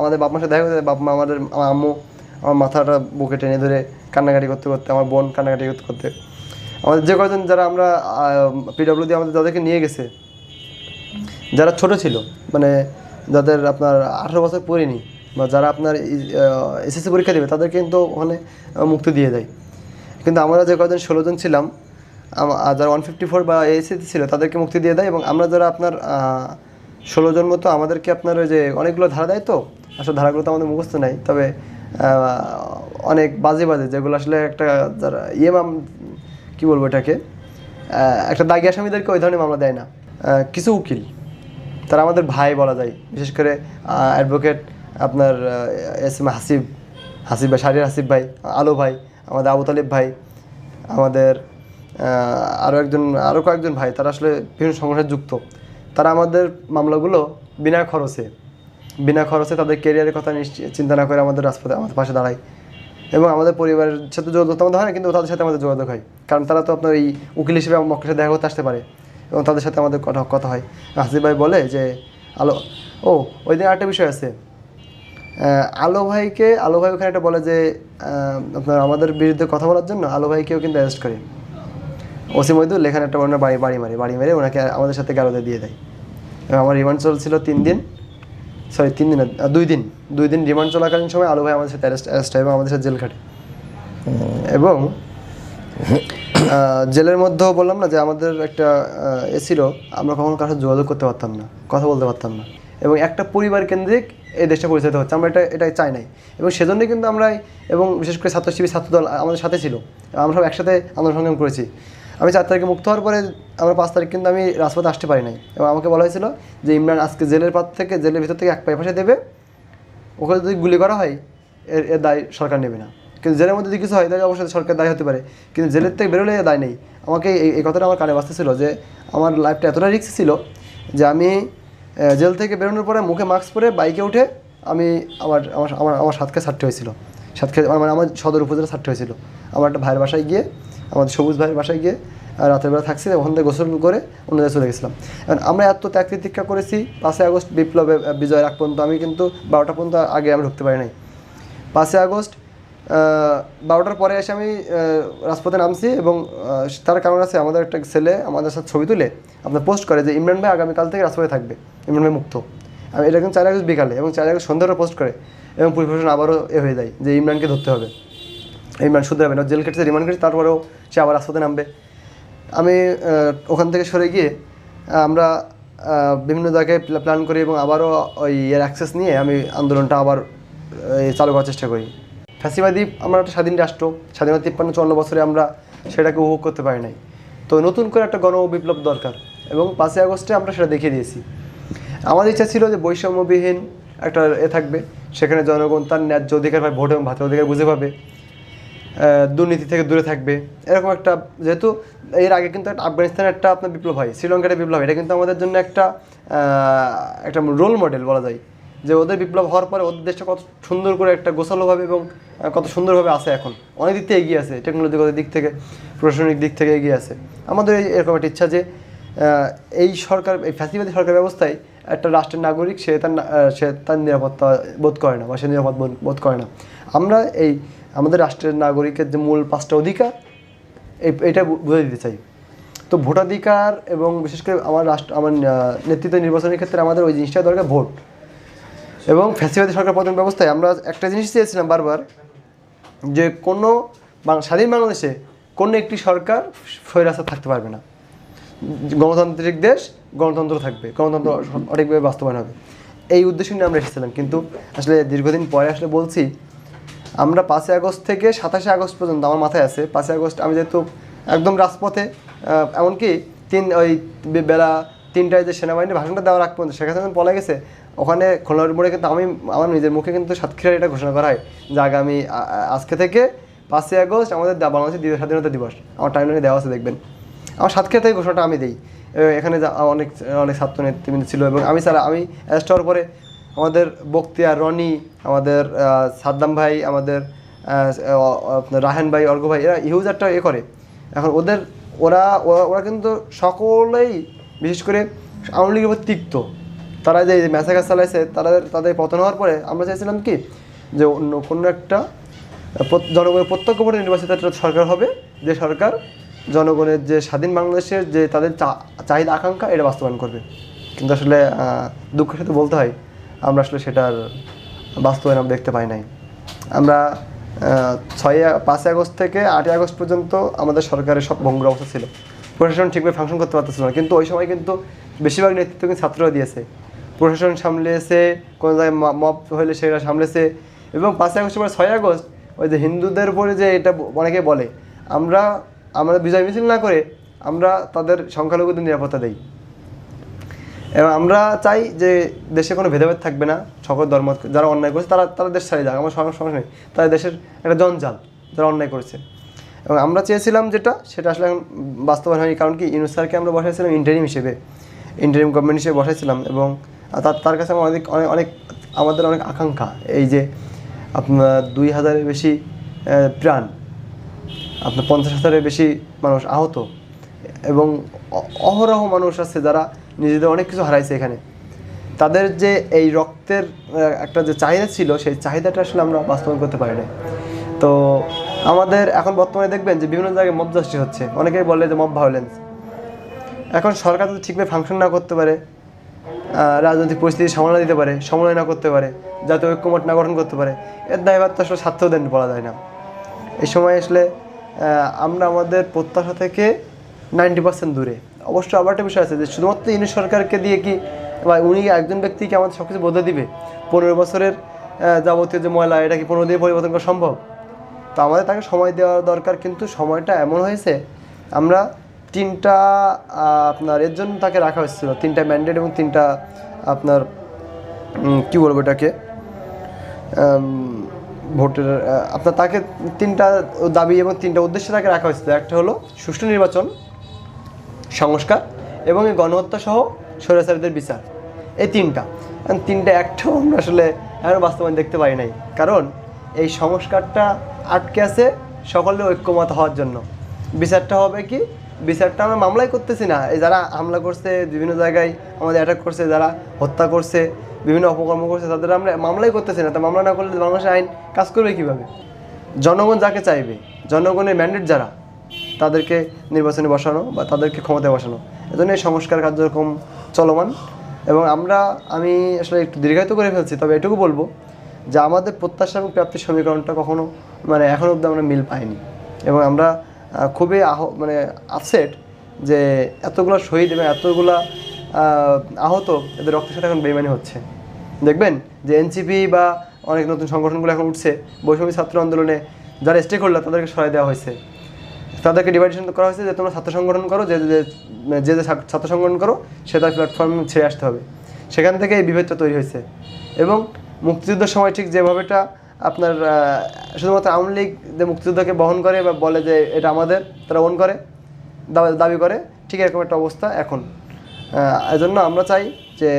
আমাদের বাপ মার সাথে দেখা করতে, বাপ মা আমার আম্মু আমার মাথাটা বুকে টেনে ধরে কান্নাকাটি করতে করতে, আমার বোন কান্নাকাটি করতে করতে, আমাদের যে কজন যারা আমরা পিডব্লিউ দিয়ে আমাদের যাদেরকে নিয়ে গেছে, যারা ছোট ছিল, মানে যাদের আপনার 18 বছর পড়েনি বা যারা আপনার এসএসসি পরীক্ষা দেবে, তাদেরকে কিন্তু ওখানে মুক্তি দিয়ে দেয়। কিন্তু আমরা যে কজন 16 জন ছিলাম, যারা 154 বা এসএসসি ছিল, তাদেরকে মুক্তি দিয়ে দেয়। এবং আমরা যারা আপনার 16 জন মতো, আমাদেরকে আপনার ওই যে অনেকগুলো ধারা দেয়, তো আসলে ধারাগুলো তো আমাদের মুখস্থ নাই, তবে অনেক বাজে বাজে, যেগুলো আসলে একটা যারা কী বলবো এটাকে, একটা দাগি আসামিদেরকে ওই ধরনের মামলা দেয় না। কিছু উকিল, তারা আমাদের ভাই বলা যায়, বিশেষ করে অ্যাডভোকেট আপনার এস.এম. হাসিব ভাই, শাহরিয়ার হাসিব ভাই, আলো ভাই, আমাদের আবু তালিব ভাই, আমাদের আরও কয়েকজন ভাই, তারা আসলে বিভিন্ন সংগঠনে যুক্ত। তারা আমাদের মামলাগুলো বিনা খরচে তাদের ক্যারিয়ারের কথা চিন্তা না করে আমাদের রাজপথে আমাদের পাশে দাঁড়ায়। এবং আমাদের পরিবারের সাথে যোগাযোগ আমাদের হয় না, কিন্তু তাদের সাথে আমাদের যোগাযোগ হয়, কারণ তারা তো আপনার এই উকিল হিসেবে আমার মক্কের সাথে দেখা করতে আসতে পারে, এবং তাদের সাথে আমাদের কথা হয়। হাসিব ভাই বলে যে ওই দিন আরেকটা বিষয় আছে, আলো ভাই ওখানে একটা বলে যে আপনার আমাদের বিরুদ্ধে কথা বলার জন্য আলো ভাইকেও কিন্তু অ্যারেস্ট করে। ওসি মহিদুল এখানে একটা ওনার বাড়ি মেরে ওনাকে আমাদের সাথে গারদে দিয়ে দেয়। এবং আমার রিমান্ড চলছিল 2 দিন রিমান্ড চলাকালীন সময় আলো ভাই আমাদের সাথে অ্যারেস্ট হয় এবং আমাদের সাথে জেল খাটে। এবং জেলের মধ্যেও বললাম না যে আমাদের একটা ছিল, আমরা কখনো কারোর যোগাযোগ করতে পারতাম না, কথা বলতে পারতাম না, এবং একটা পরিবার কেন্দ্রিক এই দেশটা পরিচালিত হচ্ছে। আমরা এটাই চাই নাই, এবং সেজন্যই কিন্তু আমরা, এবং বিশেষ করে ছাত্রদল আমাদের সাথে ছিল, আমরা সব একসাথে আন্দোলন সংগ্রাম করেছি। আমি 4 তারিখে মুক্ত হওয়ার পরে আমরা 5 তারিখ কিন্তু আমি রাজপথে আসতে পারি নাই, এবং আমাকে বলা হয়েছিল যে ইমরান আজকে জেলের ভিতর থেকে 1 পায়ে ফাঁসে দেবে, ওখানে যদি গুলি করা হয় এর দায় সরকার নেবে না। কিন্তু জেলের মধ্যে যদি কিছু হয় তাহলে অবশ্যই সরকার দায়ী হতে পারে, কিন্তু জেলের থেকে বেরোলে দায় নেই। আমাকে এই কথাটা আমার কানে বাজতেছিল যে আমার লাইফটা এতটা রিস্ক ছিল যে আমি জেল থেকে বেরোনোর পরে মুখে মাস্ক পরে বাইকে উঠে আমি আমার সাতক্ষীরা ছাড়তে হয়েছিল। মানে আমার সদর উপজেলা ছাড়তে হয়েছিল। আমার একটা ভাইয়ের বাসায় গিয়ে, আমাদের সবুজ ভাইয়ের বাসায় গিয়ে রাতের বেলা থাকছি, ওখান থেকে গোসল করে অন্য জায়গায় চলে গেছিলাম। এবং আমরা এত ত্যাগ তিতিক্ষা করেছি। 5ই আগস্ট বিপ্লবে বিজয়ের আগ পর্যন্ত আমি কিন্তু 12টা পর্যন্ত আগে আমি ঢুকতে পারি নাই। 5ই আগস্ট 12টার পরে এসে আমি রাজপথে নামছি, এবং তার কারণ আছে, আমাদের একটা ছেলে আমাদের সাথে ছবি তুলে আপনার পোস্ট করে যে ইমরান ভাই আগামীকাল থেকে রাজপথে থাকবে, ইমরান ভাই মুক্ত। আমি এটা কিন্তু 4 আগস্ট বিকালে এবং 4 আগস্ট সন্ধ্যারও পোস্ট করে, এবং পুলিশ প্রশাসন আবারও হয়ে যায় যে ইমরানকে ধরতে হবে, ইমরান শুধরে হবে না, জেল কেটেছে, রিমান্ড কেটেছে, তারপরেও সে আবার রাজপথে নামবে। আমি ওখান থেকে সরে গিয়ে আমরা বিভিন্ন জায়গায় প্ল্যান করি, এবং আবারও ওই অ্যাক্সেস নিয়ে আমি আন্দোলনটা আবার চালু করার চেষ্টা করি। ফ্যাসিবাদী আমরা একটা স্বাধীন রাষ্ট্র, স্বাধীনতা 53-54 বছরে আমরা সেটাকে উপভোগ করতে পারি নাই। তো নতুন করে একটা গণ বিপ্লব দরকার, এবং 5ই আগস্টে আমরা সেটা দেখিয়ে দিয়েছি। আমাদের ইচ্ছা ছিল যে বৈষম্যবিহীন একটা থাকবে, সেখানে জনগণ তার ন্যায্য অধিকার পায়, ভোট এবং ভাতের অধিকার বুঝে পাবে, দুর্নীতি থেকে দূরে থাকবে, এরকম একটা। যেহেতু এর আগে কিন্তু একটা আফগানিস্তানের একটা আপনার বিপ্লব হয়, শ্রীলঙ্কার বিপ্লব, এটা কিন্তু আমাদের জন্য একটা রোল মডেল বলা যায়, যে ওদের বিপ্লব হওয়ার পরে ওদের দেশটা কত সুন্দর করে একটা গোছালোভাবে এবং কত সুন্দরভাবে আছে, এখন অনেক দিক থেকে এগিয়ে আছে, টেকনোলজিগত দিক থেকে, প্রশাসনিক দিক থেকে এগিয়ে আছে। আমাদের এরকম একটা ইচ্ছা যে এই সরকার, এই ফ্যাসিবাদী সরকার ব্যবস্থায় একটা রাষ্ট্রের নাগরিক সে তার নিরাপত্তা বোধ করে না, বা সে নিরাপদ বোধ করে না। আমরা আমাদের রাষ্ট্রের নাগরিকের যে মূল 5টা অধিকার, এটা বুঝে দিতে চাই। তো ভোটাধিকার, এবং বিশেষ করে আমার নেতৃত্ব নির্বাচনের ক্ষেত্রে আমাদের ওই জিনিসটা দরকার, ভোট। এবং ফ্যাসিবাদী সরকার পতন ব্যবস্থায় আমরা একটা জিনিস চেয়েছিলাম বারবার, যে কোনো স্বাধীন বাংলাদেশে কোনো একটি সরকার স্বৈরাচার থাকতে পারবে না। গণতান্ত্রিক দেশ, গণতন্ত্র থাকবে, গণতন্ত্র সঠিকভাবে বাস্তবায়ন হবে, এই উদ্দেশ্য নিয়ে আমরা এসেছিলাম। কিন্তু আসলে দীর্ঘদিন পরে আসলে বলছি, আমরা 5ই আগস্ট থেকে 27শে আগস্ট পর্যন্ত আমার মাথায় আছে। 5ই আগস্ট আমি যেহেতু একদম রাজপথে, এমনকি বেলা 3টায় যে সেনাবাহিনীর ভাষণটা দেওয়ার আগ পর্যন্ত সেখানে যখন পলে গেছে, ওখানে খুলনার মোড়ে কিন্তু আমার নিজের মুখে কিন্তু সাতক্ষীরার এটা ঘোষণা করা হয় যে আজকে থেকে 5ই আগস্ট আমাদের বাংলাদেশের দ্বিতীয় স্বাধীনতা দিবস। আমার টাইমলাইনে দেওয়া আছে, দেখবেন। আমার সাতক্ষীরা থেকে ঘোষণাটা আমি দিই। এখানে অনেক ছাত্র নেতৃবৃন্দ ছিল, এবং আমি অ্যারেস্ট হওয়ার পরে আমাদের বক্তিয়ার, রনি, আমাদের সাদ্দাম ভাই, আমাদের রাহান ভাই, অর্ঘ ভাই, এরা হিউজ একটা করে। এখন ওরা কিন্তু সকলেই, বিশেষ করে আওয়ামী লীগের প্রতি তিক্ত। তারা যে ম্যাসাকার চালাইছে, তাদের পতন হওয়ার পরে আমরা চাইছিলাম কি যে অন্য কোনো একটা জনগণের প্রত্যক্ষ ভোটে নির্বাচিত একটা সরকার হবে, যে সরকার জনগণের যে স্বাধীন বাংলাদেশের যে তাদের চাহিদা আকাঙ্ক্ষা এটা বাস্তবায়ন করবে। কিন্তু আসলে দুঃখের সাথে বলতে হয় আমরা আসলে সেটার বাস্তবায়ন আমরা দেখতে পাই নাই। আমরা 5ই আগস্ট থেকে 8ই আগস্ট পর্যন্ত আমাদের সরকারের সব ভঙ্গুর অবস্থা ছিল, প্রশাসন ঠিকভাবে ফাংশন করতে পারতেছিল না। কিন্তু ওই সময় কিন্তু বেশিরভাগ নেতৃত্ব কিন্তু ছাত্ররা দিয়েছে, প্রশাসন সামলেছে, কোনো জায়গায় মব হলে সেটা সামলেছে। এবং 5ই আগস্টের পরে 6ই আগস্ট ওই যে হিন্দুদের উপরে যে এটা অনেকে বলে, আমরা বিজয় মিছিল না করে আমরা তাদের সংখ্যালঘুদের নিরাপত্তা দেই। এবং আমরা চাই যে দেশে কোনো ভেদাভেদ থাকবে না, সকল ধর্ম যারা অন্যায় করেছে তারা দেশ ছাড়িয়ে যাক, আমার সমস্যা নেই, তারা দেশের একটা জঞ্জাল যারা অন্যায় করেছে। এবং আমরা চেয়েছিলাম সেটা আসলে এখন বাস্তবায়ন হয়নি। কারণ কি, ইউনূস স্যারকে আমরা বসাইছিলাম ইন্টারিম গভর্নমেন্ট হিসেবে বসাইছিলাম। এবং তার কাছে আমার আমাদের অনেক আকাঙ্ক্ষা, এই যে আপনার 2000-এর বেশি প্রাণ, আপনার 50,000-এর বেশি মানুষ আহত, এবং অহরহ মানুষ আছে যারা নিজেদের অনেক কিছু হারাইছে এখানে। তাদের যে এই রক্তের একটা যে চাহিদা ছিল, সেই চাহিদাটা আসলে আমরা বাস্তবায়ন করতে পারি না। তো আমাদের এখন বর্তমানে দেখবেন যে বিভিন্ন জায়গায় মব জাস্টিস হচ্ছে, অনেকেই বলে যে মব ভায়োলেন্স। এখন সরকার যদি ঠিকভাবে ফাংশন না করতে পারে, রাজনৈতিক পরিস্থিতি সামলা দিতে পারে, সমন্বয় না করতে পারে, জাতীয় ঐক্যমত না গঠন করতে পারে, এর দায়ভার তো আসলে স্বার্থদের বলা যায় না। এই সময় আসলে আমরা আমাদের প্রত্যাশা থেকে 90% দূরে। অবশ্য আবার একটা বিষয় আছে যে শুধুমাত্র ইউনূস সরকারকে দিয়ে কি বা উনি একজন ব্যক্তিকে আমাদের সব কিছু বদলে দিবে? 15 বছরের যাবতীয় যে ময়লা, এটা কি 15 দিয়ে পরিবর্তন করা সম্ভব? তো আমাদের তাকে সময় দেওয়া দরকার। কিন্তু সময়টা এমন হয়েছে, আমরা 3টা আপনার এর জন্য তাকে রাখা হয়েছিল, 3টা ম্যান্ডেট এবং 3টা আপনার কী বলবো এটাকে ভোটের আপনার তাকে 3টা দাবি এবং 3টা উদ্দেশ্যে তাকে রাখা হয়েছিল। একটা হলো সুষ্ঠু নির্বাচন, সংস্কার এবং এই গণহত্যা সহ স্বৈরাচারীদের বিচার। এই 3টা একটাও আমরা আসলে এখন বাস্তবায়ন দেখতে পাই নাই। কারণ এই সংস্কারটা আটকে আছে সকলের ঐক্যমত হওয়ার জন্য। বিচারটা হবে কি, বিচারটা আমরা মামলাই করতেছি না। এই যারা হামলা করছে, বিভিন্ন জায়গায় আমাদের অ্যাটাক করছে, যারা হত্যা করছে, বিভিন্ন অপকর্ম করছে, তাদের আমরা মামলাই করতেছি না। তা মামলা না করলে বাংলাদেশের আইন কাজ করবে কীভাবে? জনগণ যাকে চাইবে, জনগণের ম্যান্ডেট যারা, তাদেরকে নির্বাচনে বসানো বা তাদেরকে ক্ষমতায় বসানো। এজন্য এই সংস্কার কার্যক্রম চলমান। এবং আমি আসলে একটু দীর্ঘায়িত করে ফেলছি, তবে এটুকু বলবো যে আমাদের প্রত্যাশা এবং প্রাপ্তির সমীকরণটা কখনো এখনও অবধি আমরা মিল পাইনি। এবং আমরা খুবই আপসেট যে এতগুলো শহীদ এবং এতগুলা আহত, এদের রক্তের সাথে এখন বেইমানি হচ্ছে। দেখবেন যে এনসিপি বা অনেক নতুন সংগঠনগুলো এখন উঠছে, বৈষম্য ছাত্র আন্দোলনে যারা স্টেক হোল্ডার তাদেরকে সরাই দেওয়া হয়েছে, তাদেরকে ডিভাইডেশন করা হয়েছে যে তোমরা ছাত্র সংগঠন করো, যে ছাত্র সংগঠন করো সে তার প্ল্যাটফর্ম ছেড়ে আসতে হবে। সেখান থেকে এই বিভেদটা তৈরি হয়েছে। এবং মুক্তিযুদ্ধের সময় ঠিক যেভাবেটা আপনার শুধুমাত্র আওয়ামী লীগ যে মুক্তিযুদ্ধকে বহন করে বা বলে যে এটা আমাদের, তারা ওন করে দাবি করে, ঠিক এরকম একটা অবস্থা এখন। এজন্য আমরা চাই যে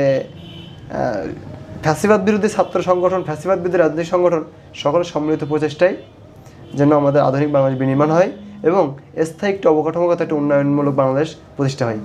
ফ্যাসিবাদ বিরোধী ছাত্র সংগঠন, ফ্যাসিবাদ বিরোধী রাজনৈতিক সংগঠন সকলের সম্মিলিত প্রচেষ্টায় যেন আমাদের আধুনিক বাংলাদেশ বিনির্মাণ হয় এবং স্থায়ী একটি অবকাঠামোগত একটা উন্নয়নমূলক বাংলাদেশ প্রতিষ্ঠা হয়।